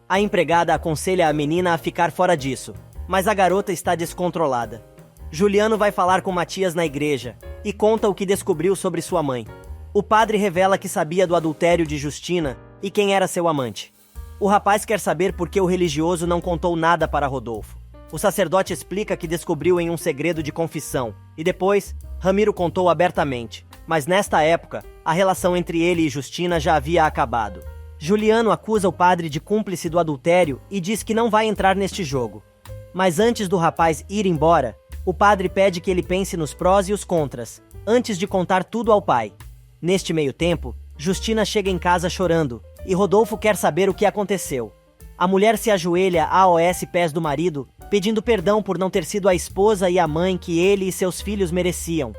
A empregada aconselha a menina a ficar fora disso, mas a garota está descontrolada. Juliano vai falar com Matias na igreja e conta o que descobriu sobre sua mãe. O padre revela que sabia do adultério de Justina e quem era seu amante. O rapaz quer saber por que o religioso não contou nada para Rodolfo. O sacerdote explica que descobriu em um segredo de confissão, e depois, Ramiro contou abertamente. Mas nesta época, a relação entre ele e Justina já havia acabado. Juliano acusa o padre de cúmplice do adultério e diz que não vai entrar neste jogo. Mas antes do rapaz ir embora, o padre pede que ele pense nos prós e os contras, antes de contar tudo ao pai. Neste meio tempo, Justina chega em casa chorando, e Rodolfo quer saber o que aconteceu. A mulher se ajoelha aos pés do marido, pedindo perdão por não ter sido a esposa e a mãe que ele e seus filhos mereciam.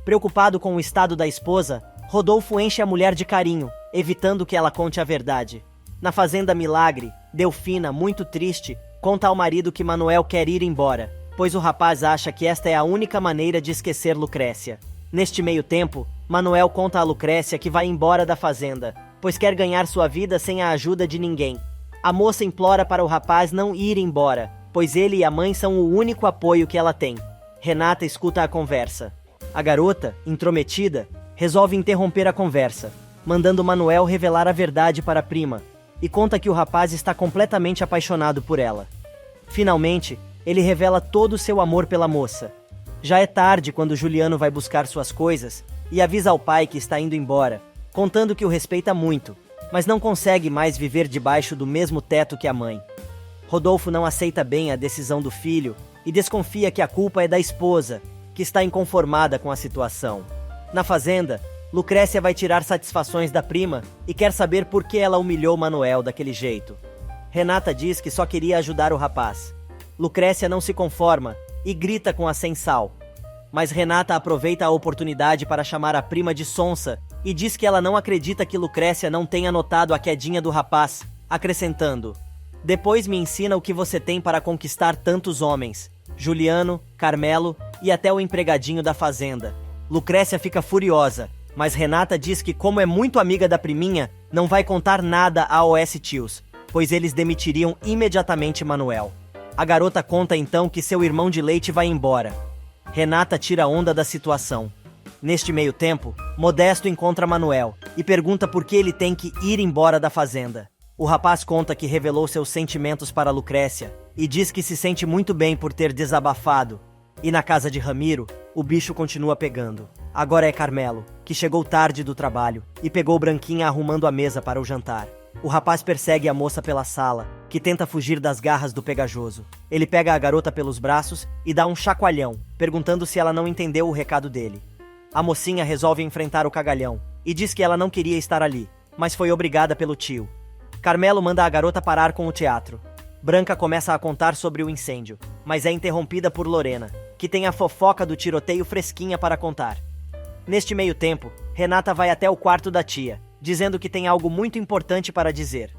Preocupado com o estado da esposa, Rodolfo enche a mulher de carinho, evitando que ela conte a verdade. Na fazenda Milagre, Delfina, muito triste, conta ao marido que Manuel quer ir embora, pois o rapaz acha que esta é a única maneira de esquecer Lucrécia. Neste meio tempo, Manuel conta a Lucrécia que vai embora da fazenda, pois quer ganhar sua vida sem a ajuda de ninguém. A moça implora para o rapaz não ir embora, pois ele e a mãe são o único apoio que ela tem. Renata escuta a conversa. A garota, intrometida, resolve interromper a conversa, mandando Manuel revelar a verdade para a prima, e conta que o rapaz está completamente apaixonado por ela. Finalmente, ele revela todo o seu amor pela moça. Já é tarde quando Juliano vai buscar suas coisas e avisa ao pai que está indo embora, contando que o respeita muito, mas não consegue mais viver debaixo do mesmo teto que a mãe. Rodolfo não aceita bem a decisão do filho e desconfia que a culpa é da esposa, que está inconformada com a situação. Na fazenda, Lucrécia vai tirar satisfações da prima e quer saber por que ela humilhou Manuel daquele jeito. Renata diz que só queria ajudar o rapaz. Lucrécia não se conforma e grita com a sem sal. Mas Renata aproveita a oportunidade para chamar a prima de sonsa e diz que ela não acredita que Lucrécia não tenha notado a quedinha do rapaz, acrescentando: "Depois me ensina o que você tem para conquistar tantos homens, Juliano, Carmelo e até o empregadinho da fazenda." Lucrécia fica furiosa, mas Renata diz que, como é muito amiga da priminha, não vai contar nada a OS Tios, pois eles demitiriam imediatamente Manuel. A garota conta então que seu irmão de leite vai embora. Renata tira onda da situação. Neste meio tempo, Modesto encontra Manuel e pergunta por que ele tem que ir embora da fazenda. O rapaz conta que revelou seus sentimentos para Lucrécia e diz que se sente muito bem por ter desabafado. E na casa de Ramiro, o bicho continua pegando. Agora é Carmelo, que chegou tarde do trabalho e pegou Branquinha arrumando a mesa para o jantar. O rapaz persegue a moça pela sala, que tenta fugir das garras do pegajoso. Ele pega a garota pelos braços e dá um chacoalhão, perguntando se ela não entendeu o recado dele. A mocinha resolve enfrentar o cagalhão e diz que ela não queria estar ali, mas foi obrigada pelo tio. Carmelo manda a garota parar com o teatro. Branca começa a contar sobre o incêndio, mas é interrompida por Lorena, que tem a fofoca do tiroteio fresquinha para contar. Neste meio tempo, Renata vai até o quarto da tia, dizendo que tem algo muito importante para dizer.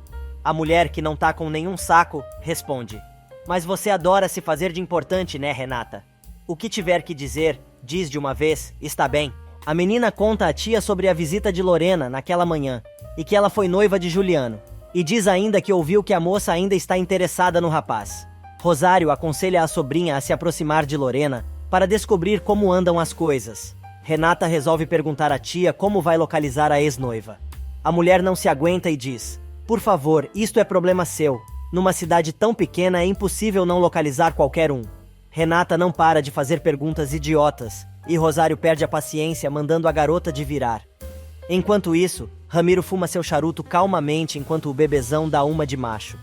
A mulher, que não tá com nenhum saco, responde: "Mas você adora se fazer de importante, né, Renata? O que tiver que dizer, diz de uma vez, está bem." A menina conta à tia sobre a visita de Lorena naquela manhã, e que ela foi noiva de Juliano, e diz ainda que ouviu que a moça ainda está interessada no rapaz. Rosário aconselha a sobrinha a se aproximar de Lorena para descobrir como andam as coisas. Renata resolve perguntar à tia como vai localizar a ex-noiva. A mulher não se aguenta e diz: "Por favor, isto é problema seu. Numa cidade tão pequena é impossível não localizar qualquer um." Renata não para de fazer perguntas idiotas, e Rosário perde a paciência mandando a garota de virar. Enquanto isso, Ramiro fuma seu charuto calmamente enquanto o bebezão dá uma de macho.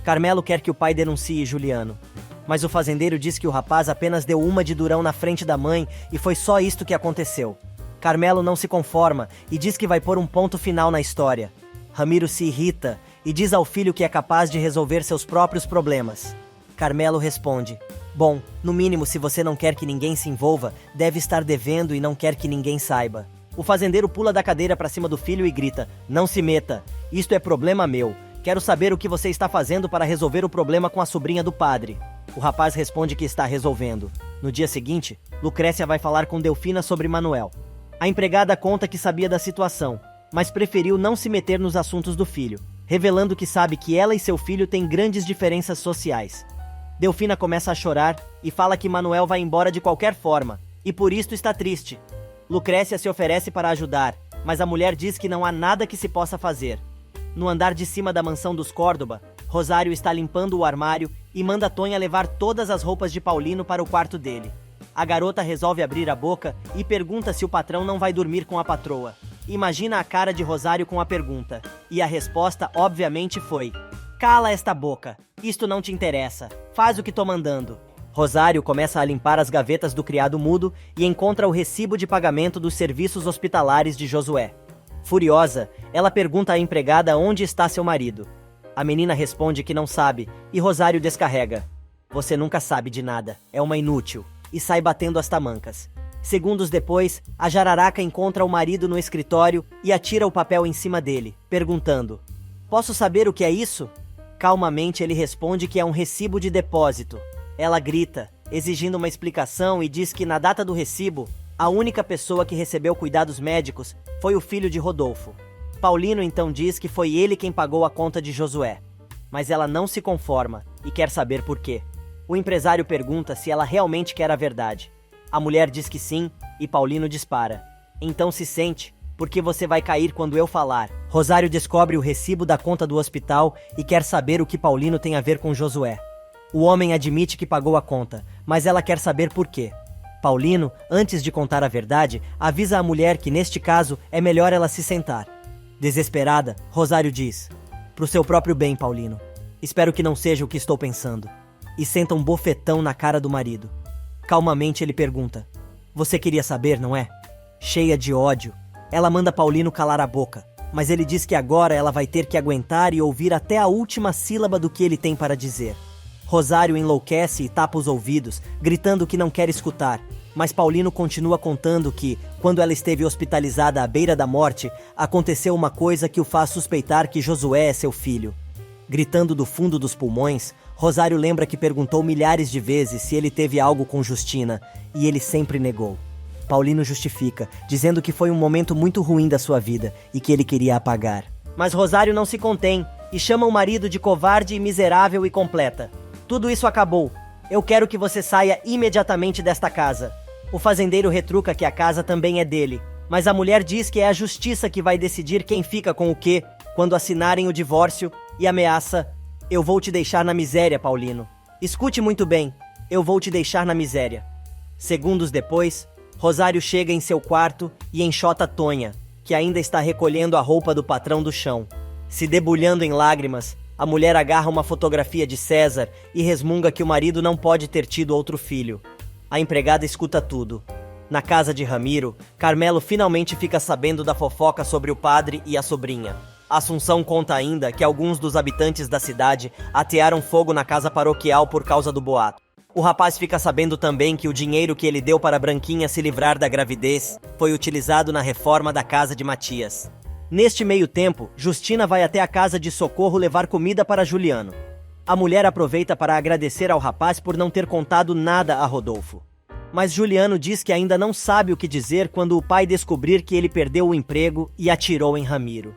Carmelo quer que o pai denuncie Juliano, mas o fazendeiro diz que o rapaz apenas deu uma de durão na frente da mãe e foi só isto que aconteceu. Carmelo não se conforma e diz que vai pôr um ponto final na história. Ramiro se irrita e diz ao filho que é capaz de resolver seus próprios problemas. Carmelo responde: "Bom, no mínimo, se você não quer que ninguém se envolva, deve estar devendo e não quer que ninguém saiba." O fazendeiro pula da cadeira para cima do filho e grita: "Não se meta, isto é problema meu. Quero saber o que você está fazendo para resolver o problema com a sobrinha do padre." O rapaz responde que está resolvendo. No dia seguinte, Lucrécia vai falar com Delfina sobre Manuel. A empregada conta que sabia da situação, mas preferiu não se meter nos assuntos do filho, revelando que sabe que ela e seu filho têm grandes diferenças sociais. Delfina começa a chorar e fala que Manuel vai embora de qualquer forma, e por isto está triste. Lucrécia se oferece para ajudar, mas a mulher diz que não há nada que se possa fazer. No andar de cima da mansão dos Córdoba, Rosário está limpando o armário e manda Tonha levar todas as roupas de Paulino para o quarto dele. A garota resolve abrir a boca e pergunta se o patrão não vai dormir com a patroa. Imagina a cara de Rosário com a pergunta, e a resposta obviamente foi: "Cala esta boca, isto não te interessa, faz o que tô mandando." Rosário começa a limpar as gavetas do criado mudo e encontra o recibo de pagamento dos serviços hospitalares de Josué. Furiosa, ela pergunta à empregada onde está seu marido. A menina responde que não sabe e Rosário descarrega: "Você nunca sabe de nada, é uma inútil." E sai batendo as tamancas. Segundos depois, a jararaca encontra o marido no escritório e atira o papel em cima dele, perguntando: "Posso saber o que é isso?" Calmamente ele responde que é um recibo de depósito. Ela grita, exigindo uma explicação, e diz que na data do recibo, a única pessoa que recebeu cuidados médicos foi o filho de Rodolfo. Paulino então diz que foi ele quem pagou a conta de Josué. Mas ela não se conforma e quer saber por quê. O empresário pergunta se ela realmente quer a verdade. A mulher diz que sim, e Paulino dispara: "Então se sente, porque você vai cair quando eu falar." Rosário descobre o recibo da conta do hospital e quer saber o que Paulino tem a ver com Josué. O homem admite que pagou a conta, mas ela quer saber por quê. Paulino, antes de contar a verdade, avisa a mulher que neste caso é melhor ela se sentar. Desesperada, Rosário diz: "Pro seu próprio bem, Paulino. Espero que não seja o que estou pensando. E senta um bofetão na cara do marido. Calmamente ele pergunta: você queria saber, não é? Cheia de ódio, ela manda Paulino calar a boca, mas ele diz que agora ela vai ter que aguentar e ouvir até a última sílaba do que ele tem para dizer. Rosário enlouquece e tapa os ouvidos, gritando que não quer escutar, mas Paulino continua contando que, quando ela esteve hospitalizada à beira da morte, aconteceu uma coisa que o faz suspeitar que Josué é seu filho. Gritando do fundo dos pulmões, Rosário lembra que perguntou milhares de vezes se ele teve algo com Justina, e ele sempre negou. Paulino justifica, dizendo que foi um momento muito ruim da sua vida e que ele queria apagar. Mas Rosário não se contém e chama o marido de covarde, miserável e completa. Tudo isso acabou. Eu quero que você saia imediatamente desta casa. O fazendeiro retruca que a casa também é dele, mas a mulher diz que é a justiça que vai decidir quem fica com o quê quando assinarem o divórcio e ameaça: eu vou te deixar na miséria, Paulino. Escute muito bem, eu vou te deixar na miséria. Segundos depois, Rosário chega em seu quarto e enxota Tonha, que ainda está recolhendo a roupa do patrão do chão. Se debulhando em lágrimas, a mulher agarra uma fotografia de César e resmunga que o marido não pode ter tido outro filho. A empregada escuta tudo. Na casa de Ramiro, Carmelo finalmente fica sabendo da fofoca sobre o padre e a sobrinha. Assunção conta ainda que alguns dos habitantes da cidade atearam fogo na casa paroquial por causa do boato. O rapaz fica sabendo também que o dinheiro que ele deu para Branquinha se livrar da gravidez foi utilizado na reforma da casa de Matias. Neste meio tempo, Justina vai até a casa de Socorro levar comida para Juliano. A mulher aproveita para agradecer ao rapaz por não ter contado nada a Rodolfo. Mas Juliano diz que ainda não sabe o que dizer quando o pai descobrir que ele perdeu o emprego e atirou em Ramiro.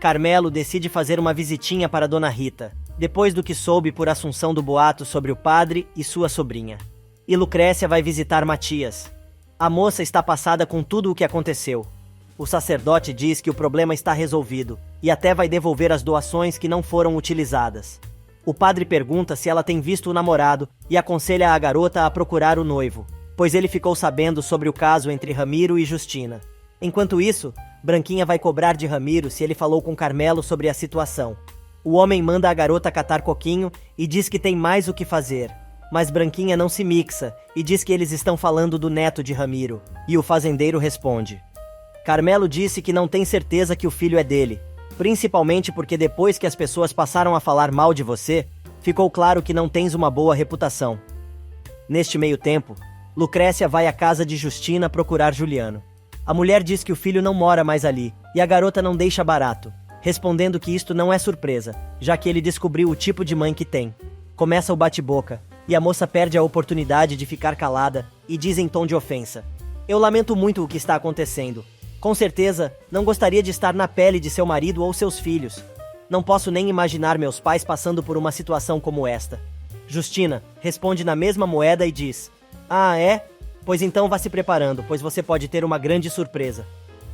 Carmelo decide fazer uma visitinha para Dona Rita, depois do que soube por Assunção do boato sobre o padre e sua sobrinha. E Lucrécia vai visitar Matias. A moça está passada com tudo o que aconteceu. O sacerdote diz que o problema está resolvido e até vai devolver as doações que não foram utilizadas. O padre pergunta se ela tem visto o namorado e aconselha a garota a procurar o noivo, pois ele ficou sabendo sobre o caso entre Ramiro e Justina. Enquanto isso, Branquinha vai cobrar de Ramiro se ele falou com Carmelo sobre a situação. O homem manda a garota catar coquinho e diz que tem mais o que fazer. Mas Branquinha não se mixa e diz que eles estão falando do neto de Ramiro. E o fazendeiro responde: Carmelo disse que não tem certeza que o filho é dele, principalmente porque depois que as pessoas passaram a falar mal de você, ficou claro que não tens uma boa reputação. Neste meio tempo, Lucrécia vai à casa de Justina procurar Juliano. A mulher diz que o filho não mora mais ali, e a garota não deixa barato, respondendo que isto não é surpresa, já que ele descobriu o tipo de mãe que tem. Começa o bate-boca, e a moça perde a oportunidade de ficar calada e diz em tom de ofensa: eu lamento muito o que está acontecendo. Com certeza, não gostaria de estar na pele de seu marido ou seus filhos. Não posso nem imaginar meus pais passando por uma situação como esta. Justina responde na mesma moeda e diz: ah, é? Pois então vá se preparando, pois você pode ter uma grande surpresa.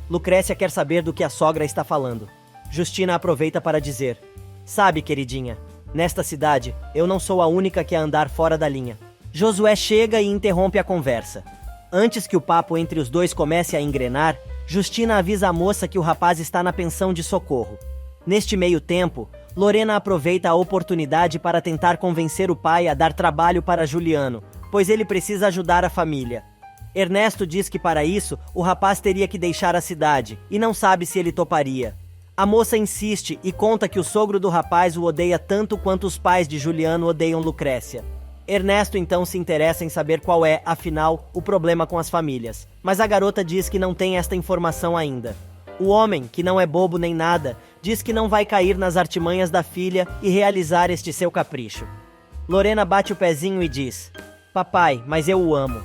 Lucrécia quer saber do que a sogra está falando. Justina aproveita para dizer: sabe, queridinha, nesta cidade, eu não sou a única que a andar fora da linha. Josué chega e interrompe a conversa. Antes que o papo entre os dois comece a engrenar, Justina avisa a moça que o rapaz está na pensão de Socorro. Neste meio tempo, Lorena aproveita a oportunidade para tentar convencer o pai a dar trabalho para Juliano, pois ele precisa ajudar a família. Ernesto diz que para isso, o rapaz teria que deixar a cidade, e não sabe se ele toparia. A moça insiste e conta que o sogro do rapaz o odeia tanto quanto os pais de Juliano odeiam Lucrécia. Ernesto então se interessa em saber qual é, afinal, o problema com as famílias, mas a garota diz que não tem esta informação ainda. O homem, que não é bobo nem nada, diz que não vai cair nas artimanhas da filha e realizar este seu capricho. Lorena bate o pezinho e diz: papai, mas eu o amo.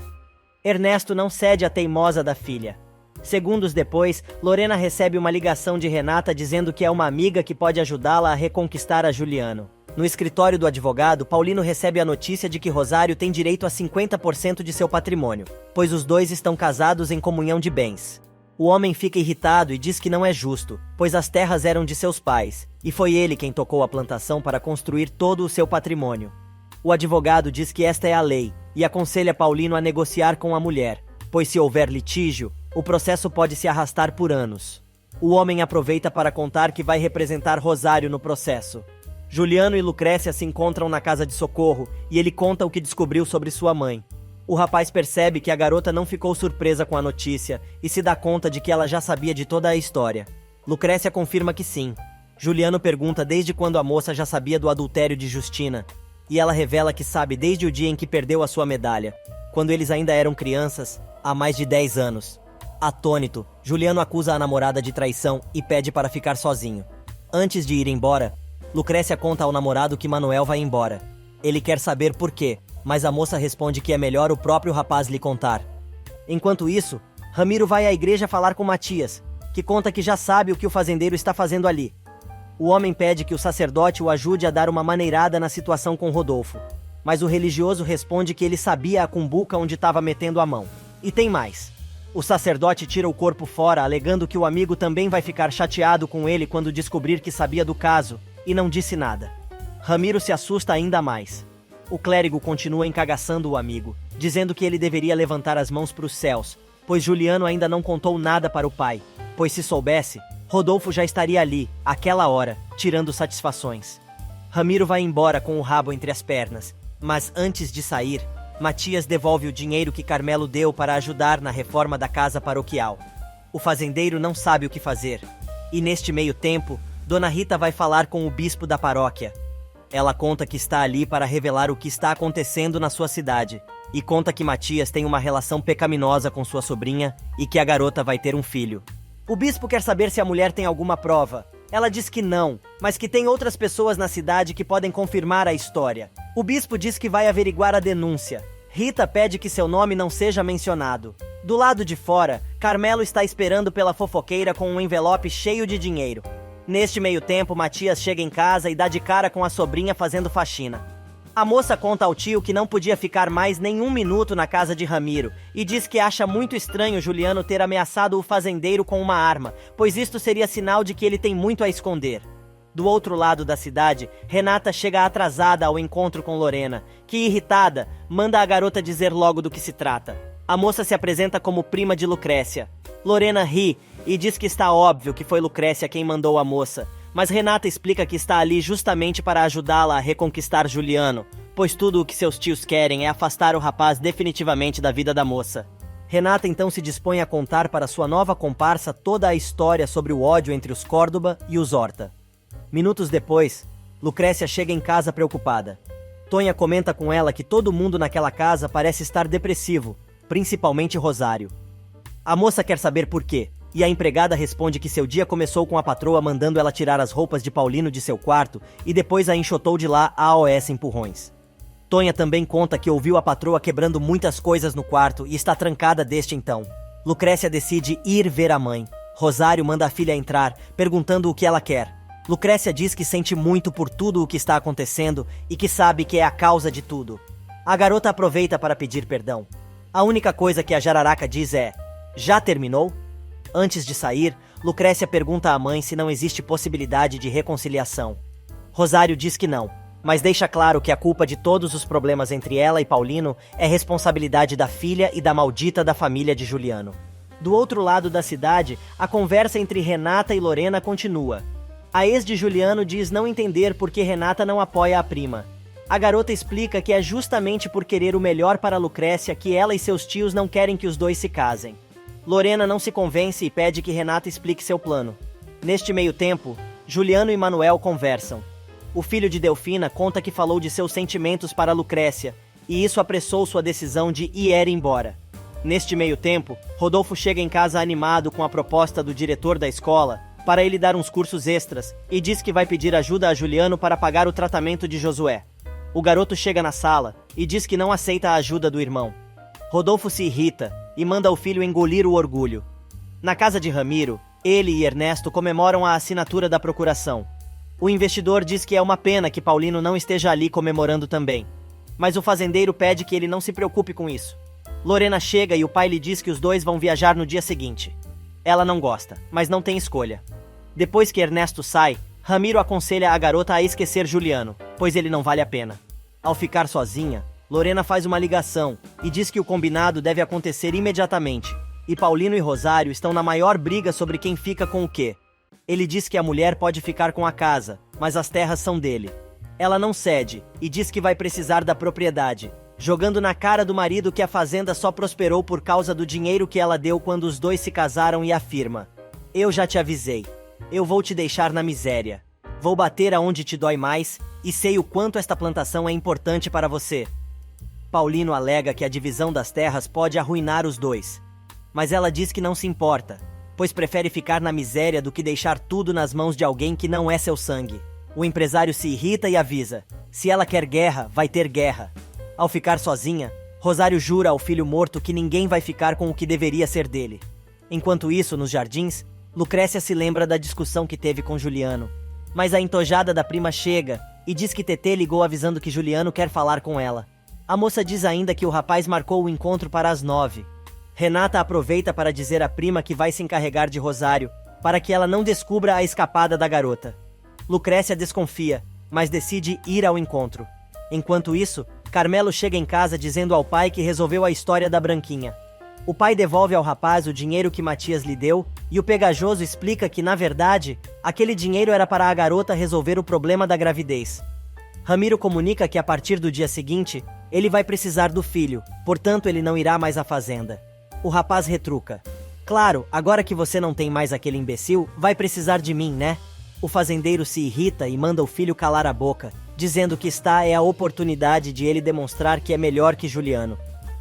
Ernesto não cede à teimosa da filha. Segundos depois, Lorena recebe uma ligação de Renata dizendo que é uma amiga que pode ajudá-la a reconquistar a Juliano. No escritório do advogado, Paulino recebe a notícia de que Rosário tem direito a 50% de seu patrimônio, pois os dois estão casados em comunhão de bens. O homem fica irritado e diz que não é justo, pois as terras eram de seus pais, e foi ele quem tocou a plantação para construir todo o seu patrimônio. O advogado diz que esta é a lei, e aconselha Paulino a negociar com a mulher, pois se houver litígio, o processo pode se arrastar por anos. O homem aproveita para contar que vai representar Rosário no processo. Juliano e Lucrécia se encontram na casa de socorro e ele conta o que descobriu sobre sua mãe. O rapaz percebe que a garota não ficou surpresa com a notícia e se dá conta de que ela já sabia de toda a história. Lucrécia confirma que sim. Juliano pergunta desde quando a moça já sabia do adultério de Justina, e ela revela que sabe desde o dia em que perdeu a sua medalha, quando eles ainda eram crianças, há mais de 10 anos. Atônito, Juliano acusa a namorada de traição e pede para ficar sozinho. Antes de ir embora, Lucrécia conta ao namorado que Manuel vai embora. Ele quer saber por quê, mas a moça responde que é melhor o próprio rapaz lhe contar. Enquanto isso, Ramiro vai à igreja falar com Matias, que conta que já sabe o que o fazendeiro está fazendo ali. O homem pede que o sacerdote o ajude a dar uma maneirada na situação com Rodolfo, mas o religioso responde que ele sabia a cumbuca onde estava metendo a mão. E tem mais. O sacerdote tira o corpo fora, alegando que o amigo também vai ficar chateado com ele quando descobrir que sabia do caso, e não disse nada. Ramiro se assusta ainda mais. O clérigo continua encagaçando o amigo, dizendo que ele deveria levantar as mãos para os céus, pois Juliano ainda não contou nada para o pai, pois se soubesse, Rodolfo já estaria ali, àquela hora, tirando satisfações. Ramiro vai embora com o rabo entre as pernas, mas antes de sair, Matias devolve o dinheiro que Carmelo deu para ajudar na reforma da casa paroquial. O fazendeiro não sabe o que fazer, e neste meio tempo, Dona Rita vai falar com o bispo da paróquia. Ela conta que está ali para revelar o que está acontecendo na sua cidade, e conta que Matias tem uma relação pecaminosa com sua sobrinha e que a garota vai ter um filho. O bispo quer saber se a mulher tem alguma prova. Ela diz que não, mas que tem outras pessoas na cidade que podem confirmar a história. O bispo diz que vai averiguar a denúncia. Rita pede que seu nome não seja mencionado. Do lado de fora, Carmelo está esperando pela fofoqueira com um envelope cheio de dinheiro. Neste meio tempo, Matias chega em casa e dá de cara com a sobrinha fazendo faxina. A moça conta ao tio que não podia ficar mais nem um minuto na casa de Ramiro e diz que acha muito estranho Juliano ter ameaçado o fazendeiro com uma arma, pois isto seria sinal de que ele tem muito a esconder. Do outro lado da cidade, Renata chega atrasada ao encontro com Lorena, que, irritada, manda a garota dizer logo do que se trata. A moça se apresenta como prima de Lucrécia. Lorena ri e diz que está óbvio que foi Lucrécia quem mandou a moça, mas Renata explica que está ali justamente para ajudá-la a reconquistar Juliano, pois tudo o que seus tios querem é afastar o rapaz definitivamente da vida da moça. Renata então se dispõe a contar para sua nova comparsa toda a história sobre o ódio entre os Córdoba e os Horta. Minutos depois, Lucrécia chega em casa preocupada. Tonha comenta com ela que todo mundo naquela casa parece estar depressivo, principalmente Rosário. A moça quer saber por quê, e a empregada responde que seu dia começou com a patroa mandando ela tirar as roupas de Paulino de seu quarto e depois a enxotou de lá a AOS empurrões. Tonha também conta que ouviu a patroa quebrando muitas coisas no quarto e está trancada desde então. Lucrécia decide ir ver a mãe. Rosário manda a filha entrar, perguntando o que ela quer. Lucrécia diz que sente muito por tudo o que está acontecendo e que sabe que é a causa de tudo. A garota aproveita para pedir perdão. A única coisa que a jararaca diz é: "Já terminou?" Antes de sair, Lucrécia pergunta à mãe se não existe possibilidade de reconciliação. Rosário diz que não, mas deixa claro que a culpa de todos os problemas entre ela e Paulino é responsabilidade da filha e da maldita da família de Juliano. Do outro lado da cidade, a conversa entre Renata e Lorena continua. A ex de Juliano diz não entender por que Renata não apoia a prima. A garota explica que é justamente por querer o melhor para Lucrécia que ela e seus tios não querem que os dois se casem. Lorena não se convence e pede que Renata explique seu plano. Neste meio tempo, Juliano e Manuel conversam. O filho de Delfina conta que falou de seus sentimentos para Lucrécia, e isso apressou sua decisão de ir embora. Neste meio tempo, Rodolfo chega em casa animado com a proposta do diretor da escola para ele dar uns cursos extras e diz que vai pedir ajuda a Juliano para pagar o tratamento de Josué. O garoto chega na sala e diz que não aceita a ajuda do irmão. Rodolfo se irrita e manda o filho engolir o orgulho. Na casa de Ramiro, ele e Ernesto comemoram a assinatura da procuração. O investidor diz que é uma pena que Paulino não esteja ali comemorando também, mas o fazendeiro pede que ele não se preocupe com isso. Lorena chega e o pai lhe diz que os dois vão viajar no dia seguinte. Ela não gosta, mas não tem escolha. Depois que Ernesto sai, Ramiro aconselha a garota a esquecer Juliano, pois ele não vale a pena. Ao ficar sozinha, Lorena faz uma ligação e diz que o combinado deve acontecer imediatamente, e Paulino e Rosário estão na maior briga sobre quem fica com o quê. Ele diz que a mulher pode ficar com a casa, mas as terras são dele. Ela não cede e diz que vai precisar da propriedade, jogando na cara do marido que a fazenda só prosperou por causa do dinheiro que ela deu quando os dois se casaram, e afirma: "Eu já te avisei. Eu vou te deixar na miséria. Vou bater aonde te dói mais e sei o quanto esta plantação é importante para você." Paulino alega que a divisão das terras pode arruinar os dois, mas ela diz que não se importa, pois prefere ficar na miséria do que deixar tudo nas mãos de alguém que não é seu sangue. O empresário se irrita e avisa: se ela quer guerra, vai ter guerra. Ao ficar sozinha, Rosário jura ao filho morto que ninguém vai ficar com o que deveria ser dele. Enquanto isso, nos jardins, Lucrécia se lembra da discussão que teve com Juliano. Mas a entojada da prima chega e diz que Tetê ligou avisando que Juliano quer falar com ela. A moça diz ainda que o rapaz marcou o encontro para as 9. Renata aproveita para dizer à prima que vai se encarregar de Rosário, para que ela não descubra a escapada da garota. Lucrécia desconfia, mas decide ir ao encontro. Enquanto isso, Carmelo chega em casa dizendo ao pai que resolveu a história da Branquinha. O pai devolve ao rapaz o dinheiro que Matias lhe deu, e o pegajoso explica que, na verdade, aquele dinheiro era para a garota resolver o problema da gravidez. Ramiro comunica que a partir do dia seguinte, ele vai precisar do filho, portanto ele não irá mais à fazenda. O rapaz retruca: "Claro, agora que você não tem mais aquele imbecil, vai precisar de mim, né?" O fazendeiro se irrita e manda o filho calar a boca, dizendo que esta é a oportunidade de ele demonstrar que é melhor que Juliano.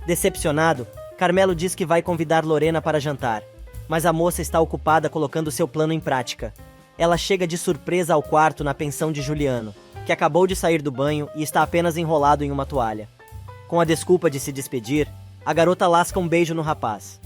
Decepcionado, Carmelo diz que vai convidar Lorena para jantar, mas a moça está ocupada colocando seu plano em prática. Ela chega de surpresa ao quarto na pensão de Juliano, que acabou de sair do banho e está apenas enrolado em uma toalha. Com a desculpa de se despedir, a garota lasca um beijo no rapaz.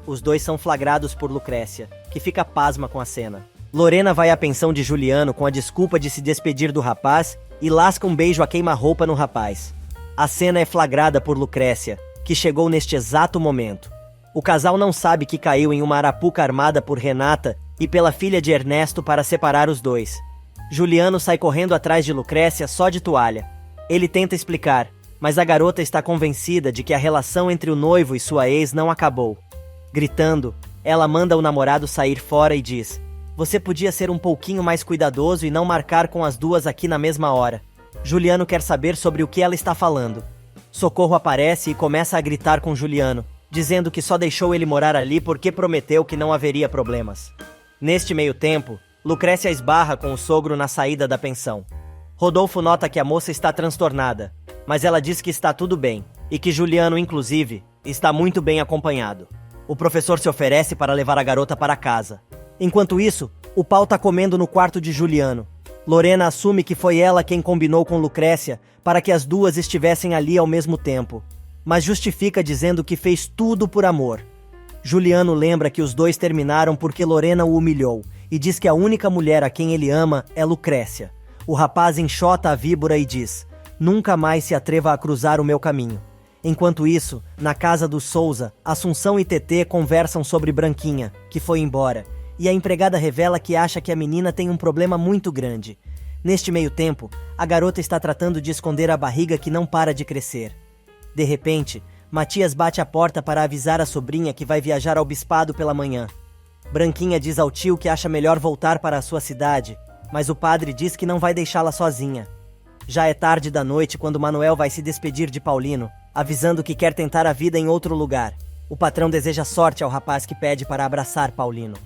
Os dois são flagrados por Lucrécia, que fica pasma com a cena. Lorena vai à pensão de Juliano com a desculpa de se despedir do rapaz e lasca um beijo a queima-roupa no rapaz. A cena é flagrada por Lucrécia, que chegou neste exato momento. O casal não sabe que caiu em uma arapuca armada por Renata e pela filha de Ernesto para separar os dois. Juliano sai correndo atrás de Lucrécia só de toalha. Ele tenta explicar, mas a garota está convencida de que a relação entre o noivo e sua ex não acabou. Gritando, ela manda o namorado sair fora e diz: "Você podia ser um pouquinho mais cuidadoso e não marcar com as duas aqui na mesma hora." Juliano quer saber sobre o que ela está falando. Socorro aparece e começa a gritar com Juliano, dizendo que só deixou ele morar ali porque prometeu que não haveria problemas. Neste meio tempo, Lucrécia esbarra com o sogro na saída da pensão. Rodolfo nota que a moça está transtornada, mas ela diz que está tudo bem, e que Juliano, inclusive, está muito bem acompanhado. O professor se oferece para levar a garota para casa. Enquanto isso, o pau está comendo no quarto de Juliano. Lorena assume que foi ela quem combinou com Lucrécia para que as duas estivessem ali ao mesmo tempo, mas justifica dizendo que fez tudo por amor. Juliano lembra que os dois terminaram porque Lorena o humilhou e diz que a única mulher a quem ele ama é Lucrécia. O rapaz enxota a víbora e diz: "Nunca mais se atreva a cruzar o meu caminho." Enquanto isso, na casa dos Souza, Assunção e Tetê conversam sobre Branquinha, que foi embora, e a empregada revela que acha que a menina tem um problema muito grande. Neste meio tempo, a garota está tratando de esconder a barriga que não para de crescer. De repente, Matias bate à porta para avisar a sobrinha que vai viajar ao bispado pela manhã. Branquinha diz ao tio que acha melhor voltar para a sua cidade, mas o padre diz que não vai deixá-la sozinha. Já é tarde da noite quando Manuel vai se despedir de Paulino, avisando que quer tentar a vida em outro lugar. O patrão deseja sorte ao rapaz que pede para abraçar Paulino.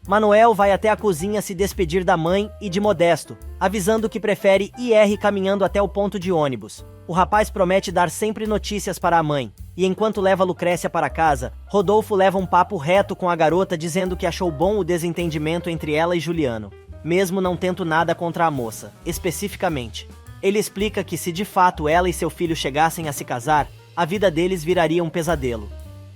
Manuel vai até a cozinha se despedir da mãe e de Modesto, avisando que prefere ir caminhando até o ponto de ônibus. O rapaz promete dar sempre notícias para a mãe, e enquanto leva Lucrécia para casa, Rodolfo leva um papo reto com a garota dizendo que achou bom o desentendimento entre ela e Juliano, mesmo não tendo nada contra a moça, especificamente. Ele explica que se de fato ela e seu filho chegassem a se casar, a vida deles viraria um pesadelo.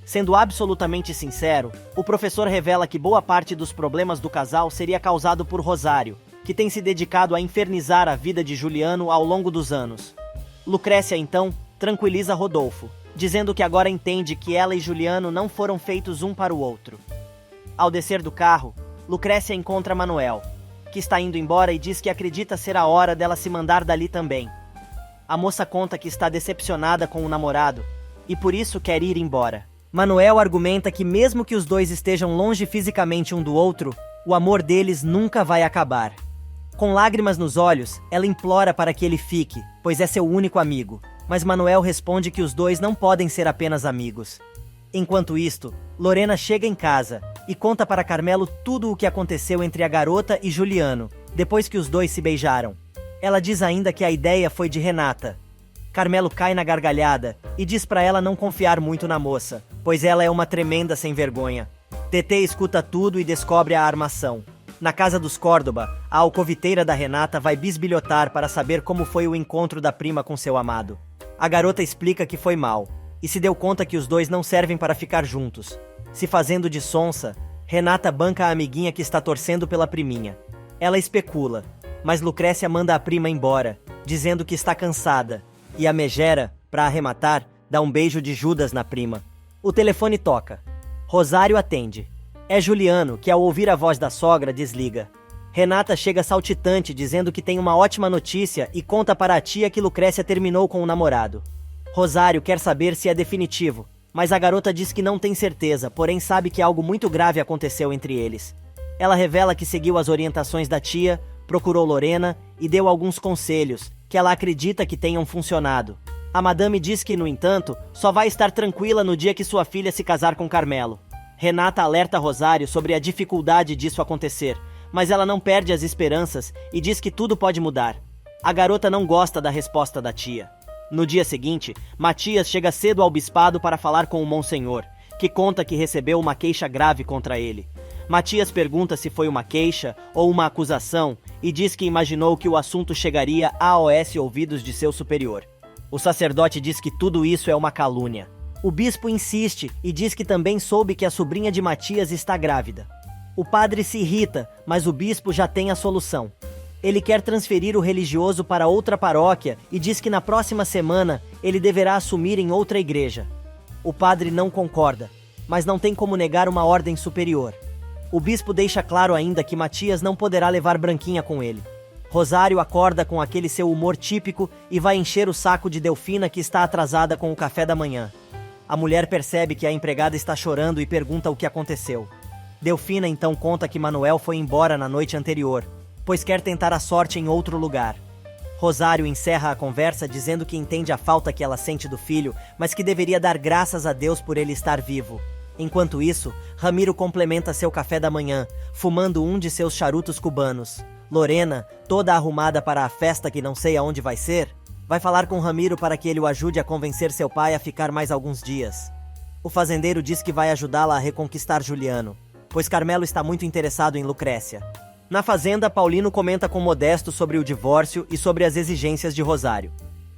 Sendo absolutamente sincero, o professor revela que boa parte dos problemas do casal seria causado por Rosário, que tem se dedicado a infernizar a vida de Juliano ao longo dos anos. Lucrécia, então, tranquiliza Rodolfo, dizendo que agora entende que ela e Juliano não foram feitos um para o outro. Ao descer do carro, Lucrécia encontra Manuel, que está indo embora e diz que acredita ser a hora dela se mandar dali também. A moça conta que está decepcionada com o namorado e por isso quer ir embora. Manuel argumenta que mesmo que os dois estejam longe fisicamente um do outro, o amor deles nunca vai acabar. Com lágrimas nos olhos, ela implora para que ele fique, pois é seu único amigo. Mas Manuel responde que os dois não podem ser apenas amigos. Enquanto isto, Lorena chega em casa e conta para Carmelo tudo o que aconteceu entre a garota e Juliano, depois que os dois se beijaram. Ela diz ainda que a ideia foi de Renata. Carmelo cai na gargalhada e diz para ela não confiar muito na moça, pois ela é uma tremenda sem vergonha. TT escuta tudo e descobre a armação. Na casa dos Córdoba, a alcoviteira da Renata vai bisbilhotar para saber como foi o encontro da prima com seu amado. A garota explica que foi mal, e se deu conta que os dois não servem para ficar juntos. Se fazendo de sonsa, Renata banca a amiguinha que está torcendo pela priminha. Ela especula, mas Lucrécia manda a prima embora, dizendo que está cansada, e a megera, para arrematar, dá um beijo de Judas na prima. O telefone toca. Rosário atende. É Juliano, que ao ouvir a voz da sogra desliga. Renata chega saltitante dizendo que tem uma ótima notícia e conta para a tia que Lucrécia terminou com o namorado. Rosário quer saber se é definitivo, mas a garota diz que não tem certeza, porém sabe que algo muito grave aconteceu entre eles. Ela revela que seguiu as orientações da tia, procurou Lorena e deu alguns conselhos, que ela acredita que tenham funcionado. A madame diz que, no entanto, só vai estar tranquila no dia que sua filha se casar com Carmelo. Renata alerta Rosário sobre a dificuldade disso acontecer, mas ela não perde as esperanças e diz que tudo pode mudar. A garota não gosta da resposta da tia. No dia seguinte, Matias chega cedo ao bispado para falar com o Monsenhor, que conta que recebeu uma queixa grave contra ele. Matias pergunta se foi uma queixa ou uma acusação e diz que imaginou que o assunto chegaria aos ouvidos de seu superior. O sacerdote diz que tudo isso é uma calúnia. O bispo insiste e diz que também soube que a sobrinha de Matias está grávida. O padre se irrita, mas o bispo já tem a solução. Ele quer transferir o religioso para outra paróquia e diz que na próxima semana ele deverá assumir em outra igreja. O padre não concorda, mas não tem como negar uma ordem superior. O bispo deixa claro ainda que Matias não poderá levar Branquinha com ele. Rosário acorda com aquele seu humor típico e vai encher o saco de Delfina, que está atrasada com o café da manhã. A mulher percebe que a empregada está chorando e pergunta o que aconteceu. Delfina então conta que Manuel foi embora na noite anterior, pois quer tentar a sorte em outro lugar. Rosário encerra a conversa dizendo que entende a falta que ela sente do filho, mas que deveria dar graças a Deus por ele estar vivo. Enquanto isso, Ramiro complementa seu café da manhã, fumando um de seus charutos cubanos. Lorena, toda arrumada para a festa que não sei aonde vai ser, vai falar com Ramiro para que ele o ajude a convencer seu pai a ficar mais alguns dias. O fazendeiro diz que vai ajudá-la a reconquistar Juliano, pois Carmelo está muito interessado em Lucrécia. Na fazenda, Paulino comenta com Modesto sobre o divórcio e sobre as exigências de Rosário.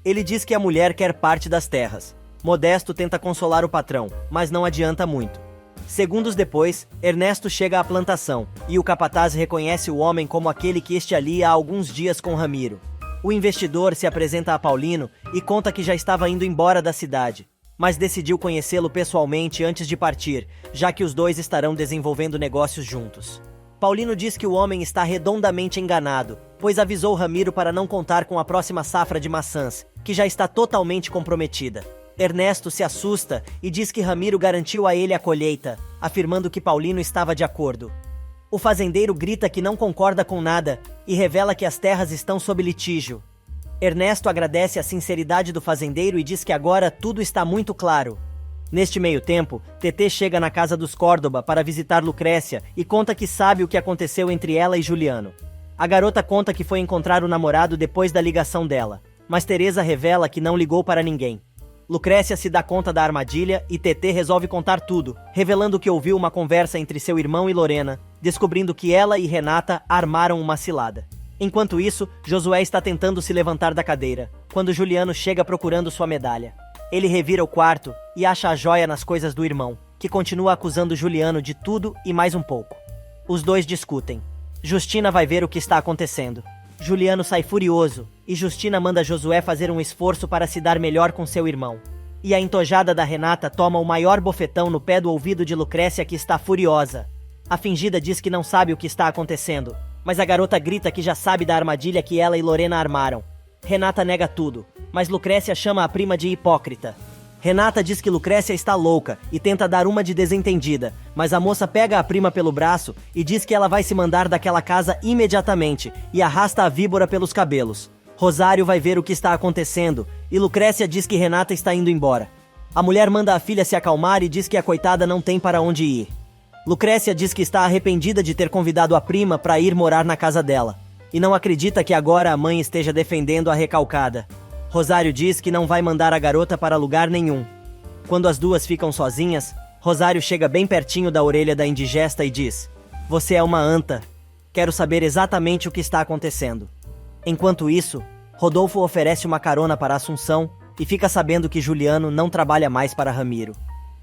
Ele diz que a mulher quer parte das terras. Modesto tenta consolar o patrão, mas não adianta muito. Segundos depois, Ernesto chega à plantação, e o capataz reconhece o homem como aquele que este ali há alguns dias com Ramiro. O investidor se apresenta a Paulino e conta que já estava indo embora da cidade, mas decidiu conhecê-lo pessoalmente antes de partir, já que os dois estarão desenvolvendo negócios juntos. Paulino diz que o homem está redondamente enganado, pois avisou Ramiro para não contar com a próxima safra de maçãs, que já está totalmente comprometida. Ernesto se assusta e diz que Ramiro garantiu a ele a colheita, afirmando que Paulino estava de acordo. O fazendeiro grita que não concorda com nada e revela que as terras estão sob litígio. Ernesto agradece a sinceridade do fazendeiro e diz que agora tudo está muito claro. Neste meio tempo, TT chega na casa dos Córdoba para visitar Lucrécia e conta que sabe o que aconteceu entre ela e Juliano. A garota conta que foi encontrar o namorado depois da ligação dela, mas Teresa revela que não ligou para ninguém. Lucrécia se dá conta da armadilha e TT resolve contar tudo, revelando que ouviu uma conversa entre seu irmão e Lorena, descobrindo que ela e Renata armaram uma cilada. Enquanto isso, Josué está tentando se levantar da cadeira, quando Juliano chega procurando sua medalha. Ele revira o quarto e acha a joia nas coisas do irmão, que continua acusando Juliano de tudo e mais um pouco. Os dois discutem. Justina vai ver o que está acontecendo. Juliano sai furioso, e Justina manda Josué fazer um esforço para se dar melhor com seu irmão. E a entojada da Renata toma o maior bofetão no pé do ouvido de Lucrécia, que está furiosa. A fingida diz que não sabe o que está acontecendo, mas a garota grita que já sabe da armadilha que ela e Lorena armaram. Renata nega tudo, mas Lucrécia chama a prima de hipócrita. Renata diz que Lucrécia está louca e tenta dar uma de desentendida, mas a moça pega a prima pelo braço e diz que ela vai se mandar daquela casa imediatamente e arrasta a víbora pelos cabelos. Rosário vai ver o que está acontecendo e Lucrécia diz que Renata está indo embora. A mulher manda a filha se acalmar e diz que a coitada não tem para onde ir. Lucrécia diz que está arrependida de ter convidado a prima para ir morar na casa dela e não acredita que agora a mãe esteja defendendo a recalcada. Rosário diz que não vai mandar a garota para lugar nenhum. Quando as duas ficam sozinhas, Rosário chega bem pertinho da orelha da indigesta e diz: "Você é uma anta. Quero saber exatamente o que está acontecendo." Enquanto isso, Rodolfo oferece uma carona para Assunção e fica sabendo que Juliano não trabalha mais para Ramiro.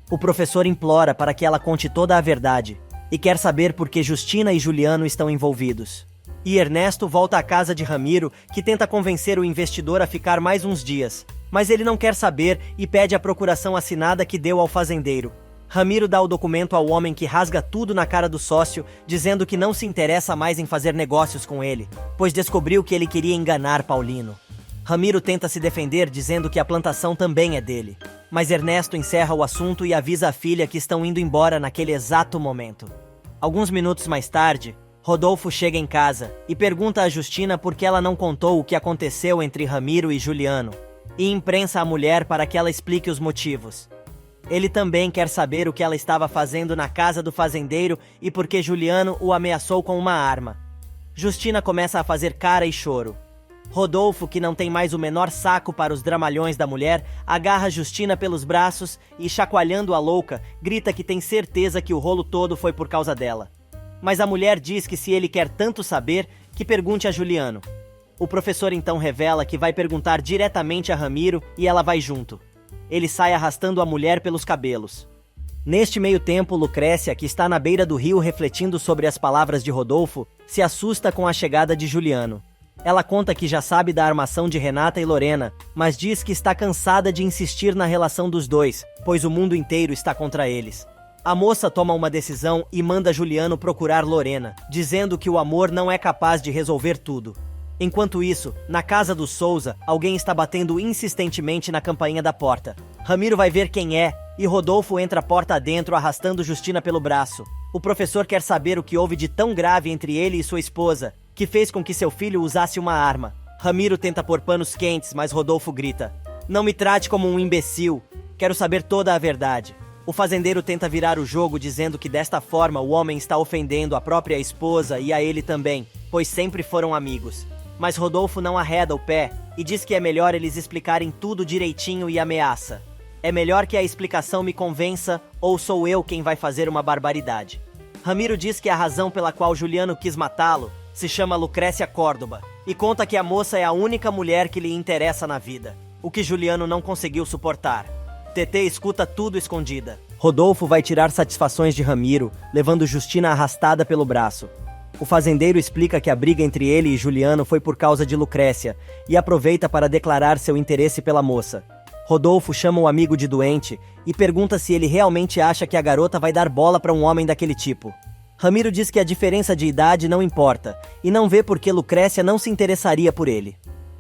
O professor implora para que ela conte toda a verdade e quer saber por que Justina e Juliano estão envolvidos. E Ernesto volta à casa de Ramiro, que tenta convencer o investidor a ficar mais uns dias, mas ele não quer saber e pede a procuração assinada que deu ao fazendeiro. Ramiro dá o documento ao homem, que rasga tudo na cara do sócio, dizendo que não se interessa mais em fazer negócios com ele, pois descobriu que ele queria enganar Paulino. Ramiro tenta se defender dizendo que a plantação também é dele, mas Ernesto encerra o assunto e avisa a filha que estão indo embora naquele exato momento. Alguns minutos mais tarde, Rodolfo chega em casa e pergunta a Justina por que ela não contou o que aconteceu entre Ramiro e Juliano, e imprensa a mulher para que ela explique os motivos. Ele também quer saber o que ela estava fazendo na casa do fazendeiro e por que Juliano o ameaçou com uma arma. Justina começa a fazer cara e choro. Rodolfo, que não tem mais o menor saco para os dramalhões da mulher, agarra Justina pelos braços e, chacoalhando a louca, grita que tem certeza que o rolo todo foi por causa dela. Mas a mulher diz que se ele quer tanto saber, que pergunte a Juliano. O professor então revela que vai perguntar diretamente a Ramiro e ela vai junto. Ele sai arrastando a mulher pelos cabelos. Neste meio tempo, Lucrécia, que está na beira do rio refletindo sobre as palavras de Rodolfo, se assusta com a chegada de Juliano. Ela conta que já sabe da armação de Renata e Lorena, mas diz que está cansada de insistir na relação dos dois, pois o mundo inteiro está contra eles. A moça toma uma decisão e manda Juliano procurar Lorena, dizendo que o amor não é capaz de resolver tudo. Enquanto isso, na casa do Souza, alguém está batendo insistentemente na campainha da porta. Ramiro vai ver quem é, e Rodolfo entra a porta adentro arrastando Justina pelo braço. O professor quer saber o que houve de tão grave entre ele e sua esposa, que fez com que seu filho usasse uma arma. Ramiro tenta pôr panos quentes, mas Rodolfo grita: "Não me trate como um imbecil, quero saber toda a verdade." O fazendeiro tenta virar o jogo dizendo que desta forma o homem está ofendendo a própria esposa e a ele também, pois sempre foram amigos. Mas Rodolfo não arreda o pé e diz que é melhor eles explicarem tudo direitinho e ameaça: "É melhor que a explicação me convença ou sou eu quem vai fazer uma barbaridade." Ramiro diz que a razão pela qual Juliano quis matá-lo se chama Lucrécia Córdoba e conta que a moça é a única mulher que lhe interessa na vida, o que Juliano não conseguiu suportar. TT escuta tudo escondida. Rodolfo vai tirar satisfações de Ramiro, levando Justina arrastada pelo braço. O fazendeiro explica que a briga entre ele e Juliano foi por causa de Lucrécia e aproveita para declarar seu interesse pela moça. Rodolfo chama o amigo de doente e pergunta se ele realmente acha que a garota vai dar bola para um homem daquele tipo. Ramiro diz que a diferença de idade não importa e não vê por que Lucrécia não se interessaria por ele.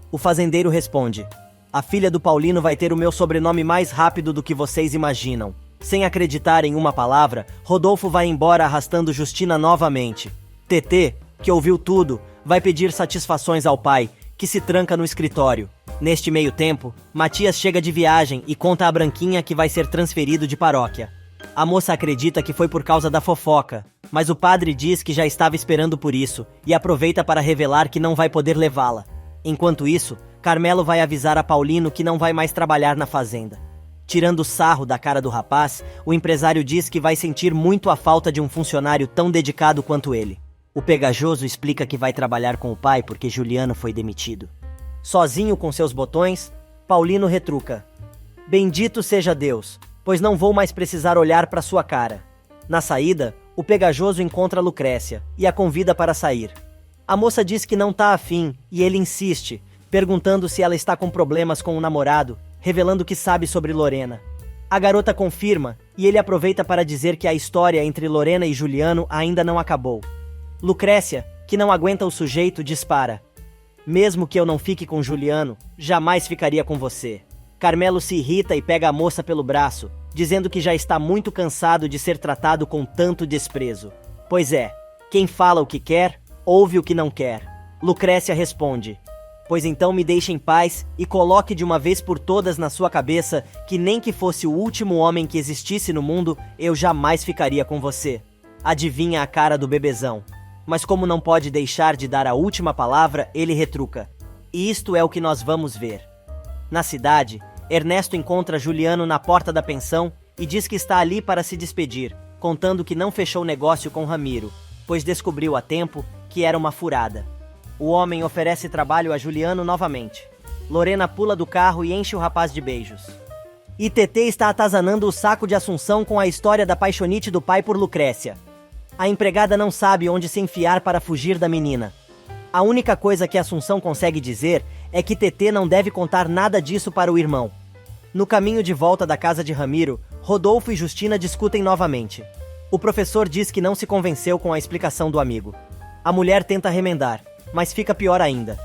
O fazendeiro responde: "A filha do Paulino vai ter o meu sobrenome mais rápido do que vocês imaginam." Sem acreditar em uma palavra, Rodolfo vai embora arrastando Justina novamente. TT, que ouviu tudo, vai pedir satisfações ao pai, que se tranca no escritório. Neste meio tempo, Matias chega de viagem e conta a Branquinha que vai ser transferido de paróquia. A moça acredita que foi por causa da fofoca, mas o padre diz que já estava esperando por isso e aproveita para revelar que não vai poder levá-la. Enquanto isso, Carmelo vai avisar a Paulino que não vai mais trabalhar na fazenda. Tirando sarro da cara do rapaz, o empresário diz que vai sentir muito a falta de um funcionário tão dedicado quanto ele. O pegajoso explica que vai trabalhar com o pai porque Juliano foi demitido. Sozinho com seus botões, Paulino retruca: "Bendito seja Deus, pois não vou mais precisar olhar para sua cara." Na saída, o pegajoso encontra Lucrécia e a convida para sair. A moça diz que não tá afim e ele insiste, perguntando se ela está com problemas com o namorado, revelando que sabe sobre Lorena. A garota confirma e ele aproveita para dizer que a história entre Lorena e Juliano ainda não acabou. Lucrécia, que não aguenta o sujeito, dispara: "Mesmo que eu não fique com Juliano, jamais ficaria com você." Carmelo se irrita e pega a moça pelo braço, dizendo que já está muito cansado de ser tratado com tanto desprezo. Pois é, quem fala o que quer, ouve o que não quer. Lucrécia responde: pois então me deixe em paz e coloque de uma vez por todas na sua cabeça que nem que fosse o último homem que existisse no mundo, eu jamais ficaria com você. Adivinha a cara do bebezão. Mas como não pode deixar de dar a última palavra, ele retruca: e isto é o que nós vamos ver. Na cidade, Ernesto encontra Juliano na porta da pensão e diz que está ali para se despedir, contando que não fechou negócio com Ramiro, pois descobriu a tempo que era uma furada. O homem oferece trabalho a Juliano novamente. Lorena pula do carro e enche o rapaz de beijos. E TT está atazanando o saco de Assunção com a história da paixonite do pai por Lucrécia. A empregada não sabe onde se enfiar para fugir da menina. A única coisa que Assunção consegue dizer é que TT não deve contar nada disso para o irmão. No caminho de volta da casa de Ramiro, Rodolfo e Justina discutem novamente. O professor diz que não se convenceu com a explicação do amigo. A mulher tenta remendar, mas fica pior ainda.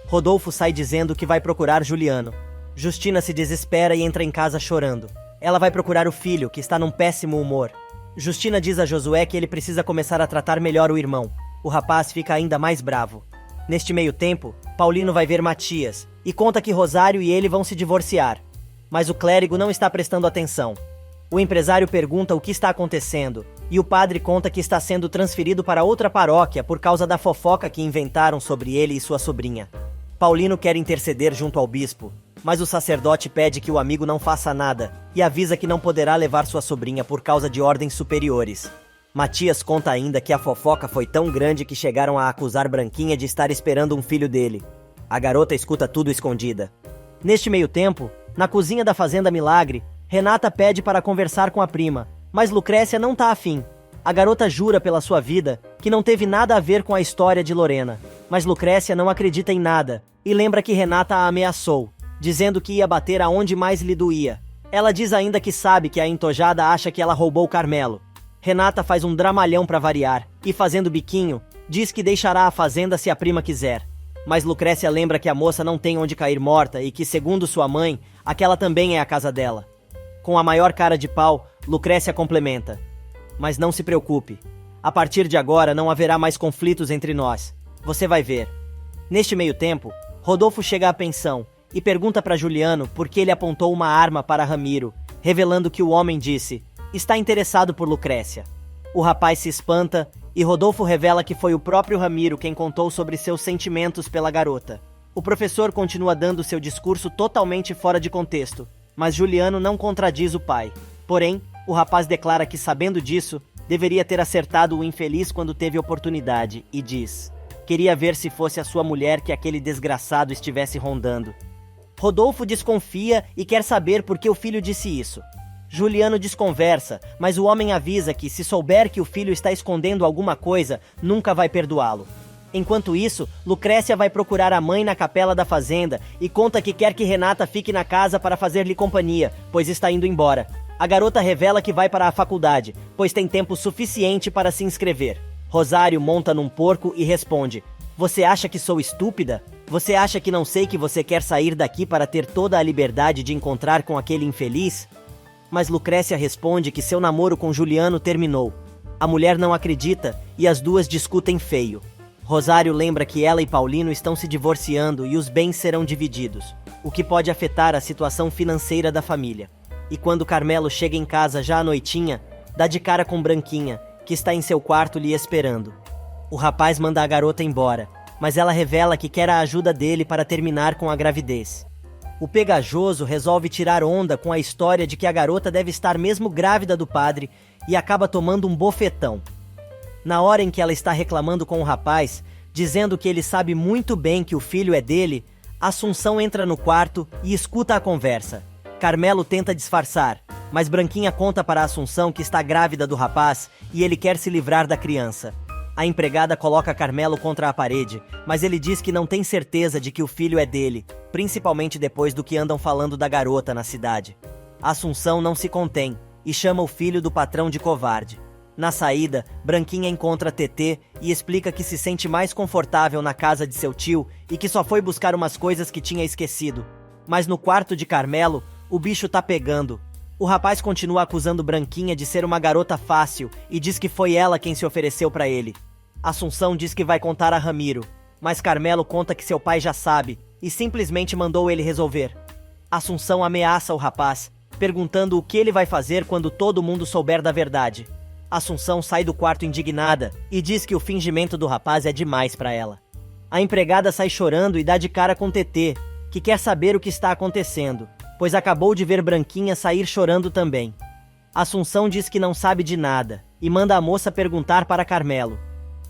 Rodolfo sai dizendo que vai procurar Juliano. Justina se desespera e entra em casa chorando. Ela vai procurar o filho, que está num péssimo humor. Justina diz a Josué que ele precisa começar a tratar melhor o irmão. O rapaz fica ainda mais bravo. Neste meio tempo, Paulino vai ver Matias e conta que Rosário e ele vão se divorciar. Mas o clérigo não está prestando atenção. O empresário pergunta o que está acontecendo e o padre conta que está sendo transferido para outra paróquia por causa da fofoca que inventaram sobre ele e sua sobrinha. Paulino quer interceder junto ao bispo, mas o sacerdote pede que o amigo não faça nada e avisa que não poderá levar sua sobrinha por causa de ordens superiores. Matias conta ainda que a fofoca foi tão grande que chegaram a acusar Branquinha de estar esperando um filho dele. A garota escuta tudo escondida. Neste meio tempo, na cozinha da Fazenda Milagre, Renata pede para conversar com a prima, mas Lucrécia não tá afim. A garota jura pela sua vida que não teve nada a ver com a história de Lorena, mas Lucrécia não acredita em nada e lembra que Renata a ameaçou, dizendo que ia bater aonde mais lhe doía. Ela diz ainda que sabe que a entojada acha que ela roubou Carmelo. Renata faz um dramalhão para variar e, fazendo biquinho, diz que deixará a fazenda se a prima quiser. Mas Lucrécia lembra que a moça não tem onde cair morta e que, segundo sua mãe, aquela também é a casa dela. Com a maior cara de pau, Lucrécia complementa: mas não se preocupe. A partir de agora não haverá mais conflitos entre nós. Você vai ver. Neste meio tempo, Rodolfo chega à pensão e pergunta para Juliano por que ele apontou uma arma para Ramiro, revelando que o homem disse: está interessado por Lucrécia. O rapaz se espanta e Rodolfo revela que foi o próprio Ramiro quem contou sobre seus sentimentos pela garota. O professor continua dando seu discurso totalmente fora de contexto, mas Juliano não contradiz o pai. Porém, o rapaz declara que, sabendo disso, deveria ter acertado o infeliz quando teve oportunidade e diz: queria ver se fosse a sua mulher que aquele desgraçado estivesse rondando. Rodolfo desconfia e quer saber por que o filho disse isso. Juliano desconversa, mas o homem avisa que, se souber que o filho está escondendo alguma coisa, nunca vai perdoá-lo. Enquanto isso, Lucrécia vai procurar a mãe na capela da fazenda e conta que quer que Renata fique na casa para fazer-lhe companhia, pois está indo embora. A garota revela que vai para a faculdade, pois tem tempo suficiente para se inscrever. Rosário monta num porco e responde: você acha que sou estúpida? Você acha que não sei que você quer sair daqui para ter toda a liberdade de encontrar com aquele infeliz? Mas Lucrécia responde que seu namoro com Juliano terminou. A mulher não acredita e as duas discutem feio. Rosário lembra que ela e Paulino estão se divorciando e os bens serão divididos, o que pode afetar a situação financeira da família. E quando Carmelo chega em casa já à noitinha, dá de cara com Branquinha, que está em seu quarto lhe esperando. O rapaz manda a garota embora, mas ela revela que quer a ajuda dele para terminar com a gravidez. O pegajoso resolve tirar onda com a história de que a garota deve estar mesmo grávida do padre e acaba tomando um bofetão. Na hora em que ela está reclamando com o rapaz, dizendo que ele sabe muito bem que o filho é dele, Assunção entra no quarto e escuta a conversa. Carmelo tenta disfarçar, mas Branquinha conta para Assunção que está grávida do rapaz e ele quer se livrar da criança. A empregada coloca Carmelo contra a parede, mas ele diz que não tem certeza de que o filho é dele, principalmente depois do que andam falando da garota na cidade. Assunção não se contém e chama o filho do patrão de covarde. Na saída, Branquinha encontra TT e explica que se sente mais confortável na casa de seu tio e que só foi buscar umas coisas que tinha esquecido. Mas no quarto de Carmelo, o bicho tá pegando. O rapaz continua acusando Branquinha de ser uma garota fácil e diz que foi ela quem se ofereceu pra ele. Assunção diz que vai contar a Ramiro, mas Carmelo conta que seu pai já sabe e simplesmente mandou ele resolver. Assunção ameaça o rapaz, perguntando o que ele vai fazer quando todo mundo souber da verdade. Assunção sai do quarto indignada e diz que o fingimento do rapaz é demais pra ela. A empregada sai chorando e dá de cara com Tetê, que quer saber o que está acontecendo, pois acabou de ver Branquinha sair chorando também. Assunção diz que não sabe de nada e manda a moça perguntar para Carmelo.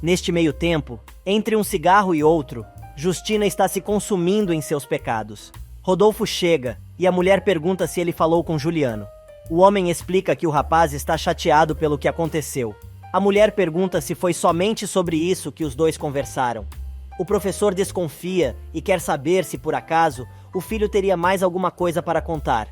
Neste meio tempo, entre um cigarro e outro, Justina está se consumindo em seus pecados. Rodolfo chega e a mulher pergunta se ele falou com Juliano. O homem explica que o rapaz está chateado pelo que aconteceu. A mulher pergunta se foi somente sobre isso que os dois conversaram. O professor desconfia e quer saber se, por acaso, o filho teria mais alguma coisa para contar.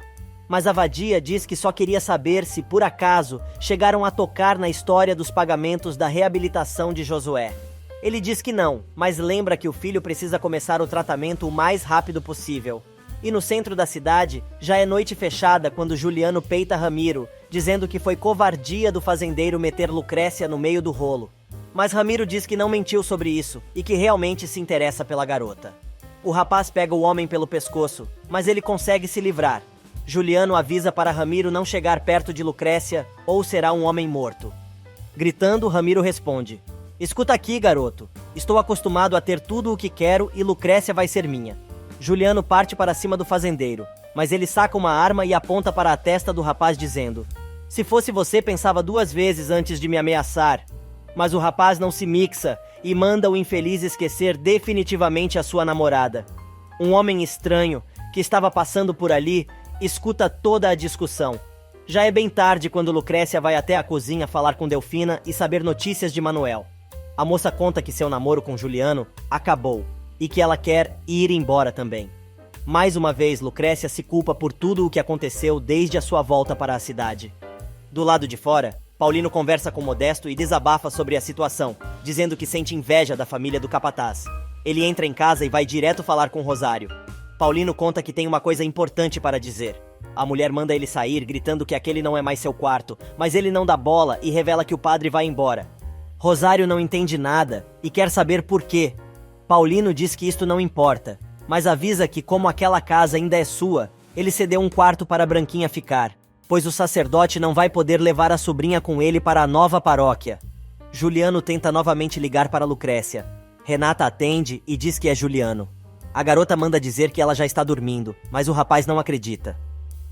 Mas a vadia diz que só queria saber se, por acaso, chegaram a tocar na história dos pagamentos da reabilitação de Josué. Ele diz que não, mas lembra que o filho precisa começar o tratamento o mais rápido possível. E no centro da cidade, já é noite fechada quando Juliano peita Ramiro, dizendo que foi covardia do fazendeiro meter Lucrécia no meio do rolo. Mas Ramiro diz que não mentiu sobre isso e que realmente se interessa pela garota. O rapaz pega o homem pelo pescoço, mas ele consegue se livrar. Juliano avisa para Ramiro não chegar perto de Lucrécia ou será um homem morto. Gritando, Ramiro responde: "Escuta aqui, garoto. Estou acostumado a ter tudo o que quero e Lucrécia vai ser minha." Juliano parte para cima do fazendeiro, mas ele saca uma arma e aponta para a testa do rapaz dizendo: "Se fosse você, pensava duas vezes antes de me ameaçar." Mas o rapaz não se mixa e manda o infeliz esquecer definitivamente a sua namorada. Um homem estranho, que estava passando por ali, escuta toda a discussão. Já é bem tarde quando Lucrécia vai até a cozinha falar com Delfina e saber notícias de Manuel. A moça conta que seu namoro com Juliano acabou e que ela quer ir embora também. Mais uma vez, Lucrécia se culpa por tudo o que aconteceu desde a sua volta para a cidade. Do lado de fora, Paulino conversa com Modesto e desabafa sobre a situação, dizendo que sente inveja da família do capataz. Ele entra em casa e vai direto falar com Rosário. Paulino conta que tem uma coisa importante para dizer. A mulher manda ele sair, gritando que aquele não é mais seu quarto, mas ele não dá bola e revela que o padre vai embora. Rosário não entende nada e quer saber por quê. Paulino diz que isto não importa, mas avisa que, como aquela casa ainda é sua, ele cedeu um quarto para Branquinha ficar, pois o sacerdote não vai poder levar a sobrinha com ele para a nova paróquia. Juliano tenta novamente ligar para Lucrécia. Renata atende e diz que é Juliano. A garota manda dizer que ela já está dormindo, mas o rapaz não acredita.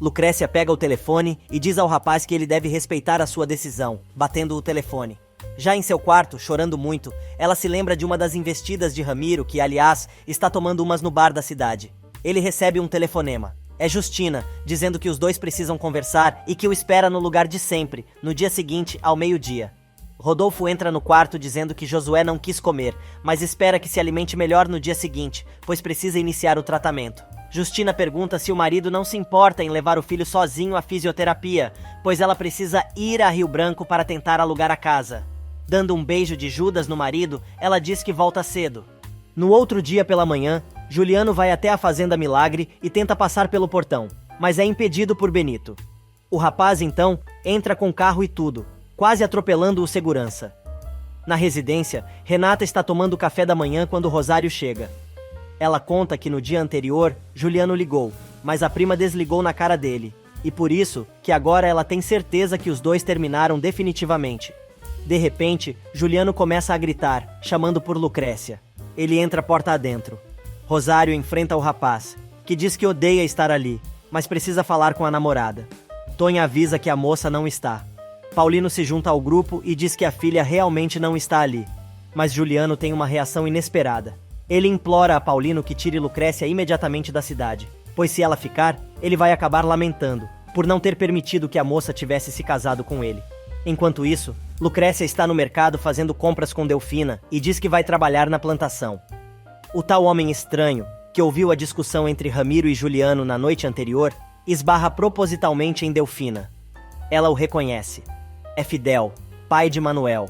Lucrécia pega o telefone e diz ao rapaz que ele deve respeitar a sua decisão, batendo o telefone. Já em seu quarto, chorando muito, ela se lembra de uma das investidas de Ramiro, que, aliás, está tomando umas no bar da cidade. Ele recebe um telefonema. É Justina, dizendo que os dois precisam conversar e que o espera no lugar de sempre, no dia seguinte, ao meio-dia. Rodolfo entra no quarto dizendo que Josué não quis comer, mas espera que se alimente melhor no dia seguinte, pois precisa iniciar o tratamento. Justina pergunta se o marido não se importa em levar o filho sozinho à fisioterapia, pois ela precisa ir a Rio Branco para tentar alugar a casa. Dando um beijo de Judas no marido, ela diz que volta cedo. No outro dia pela manhã, Juliano vai até a Fazenda Milagre e tenta passar pelo portão, mas é impedido por Benito. O rapaz, então, entra com carro e tudo, quase atropelando o segurança. Na residência, Renata está tomando café da manhã quando Rosário chega. Ela conta que no dia anterior, Juliano ligou, mas a prima desligou na cara dele, e por isso que agora ela tem certeza que os dois terminaram definitivamente. De repente, Juliano começa a gritar, chamando por Lucrécia. Ele entra porta adentro. Rosário enfrenta o rapaz, que diz que odeia estar ali, mas precisa falar com a namorada. Tonha avisa que a moça não está. Paulino se junta ao grupo e diz que a filha realmente não está ali. Mas Juliano tem uma reação inesperada. Ele implora a Paulino que tire Lucrécia imediatamente da cidade, pois se ela ficar, ele vai acabar lamentando, por não ter permitido que a moça tivesse se casado com ele. Enquanto isso, Lucrécia está no mercado fazendo compras com Delfina e diz que vai trabalhar na plantação. O tal homem estranho, que ouviu a discussão entre Ramiro e Juliano na noite anterior, esbarra propositalmente em Delfina. Ela o reconhece. É Fidel, pai de Manuel.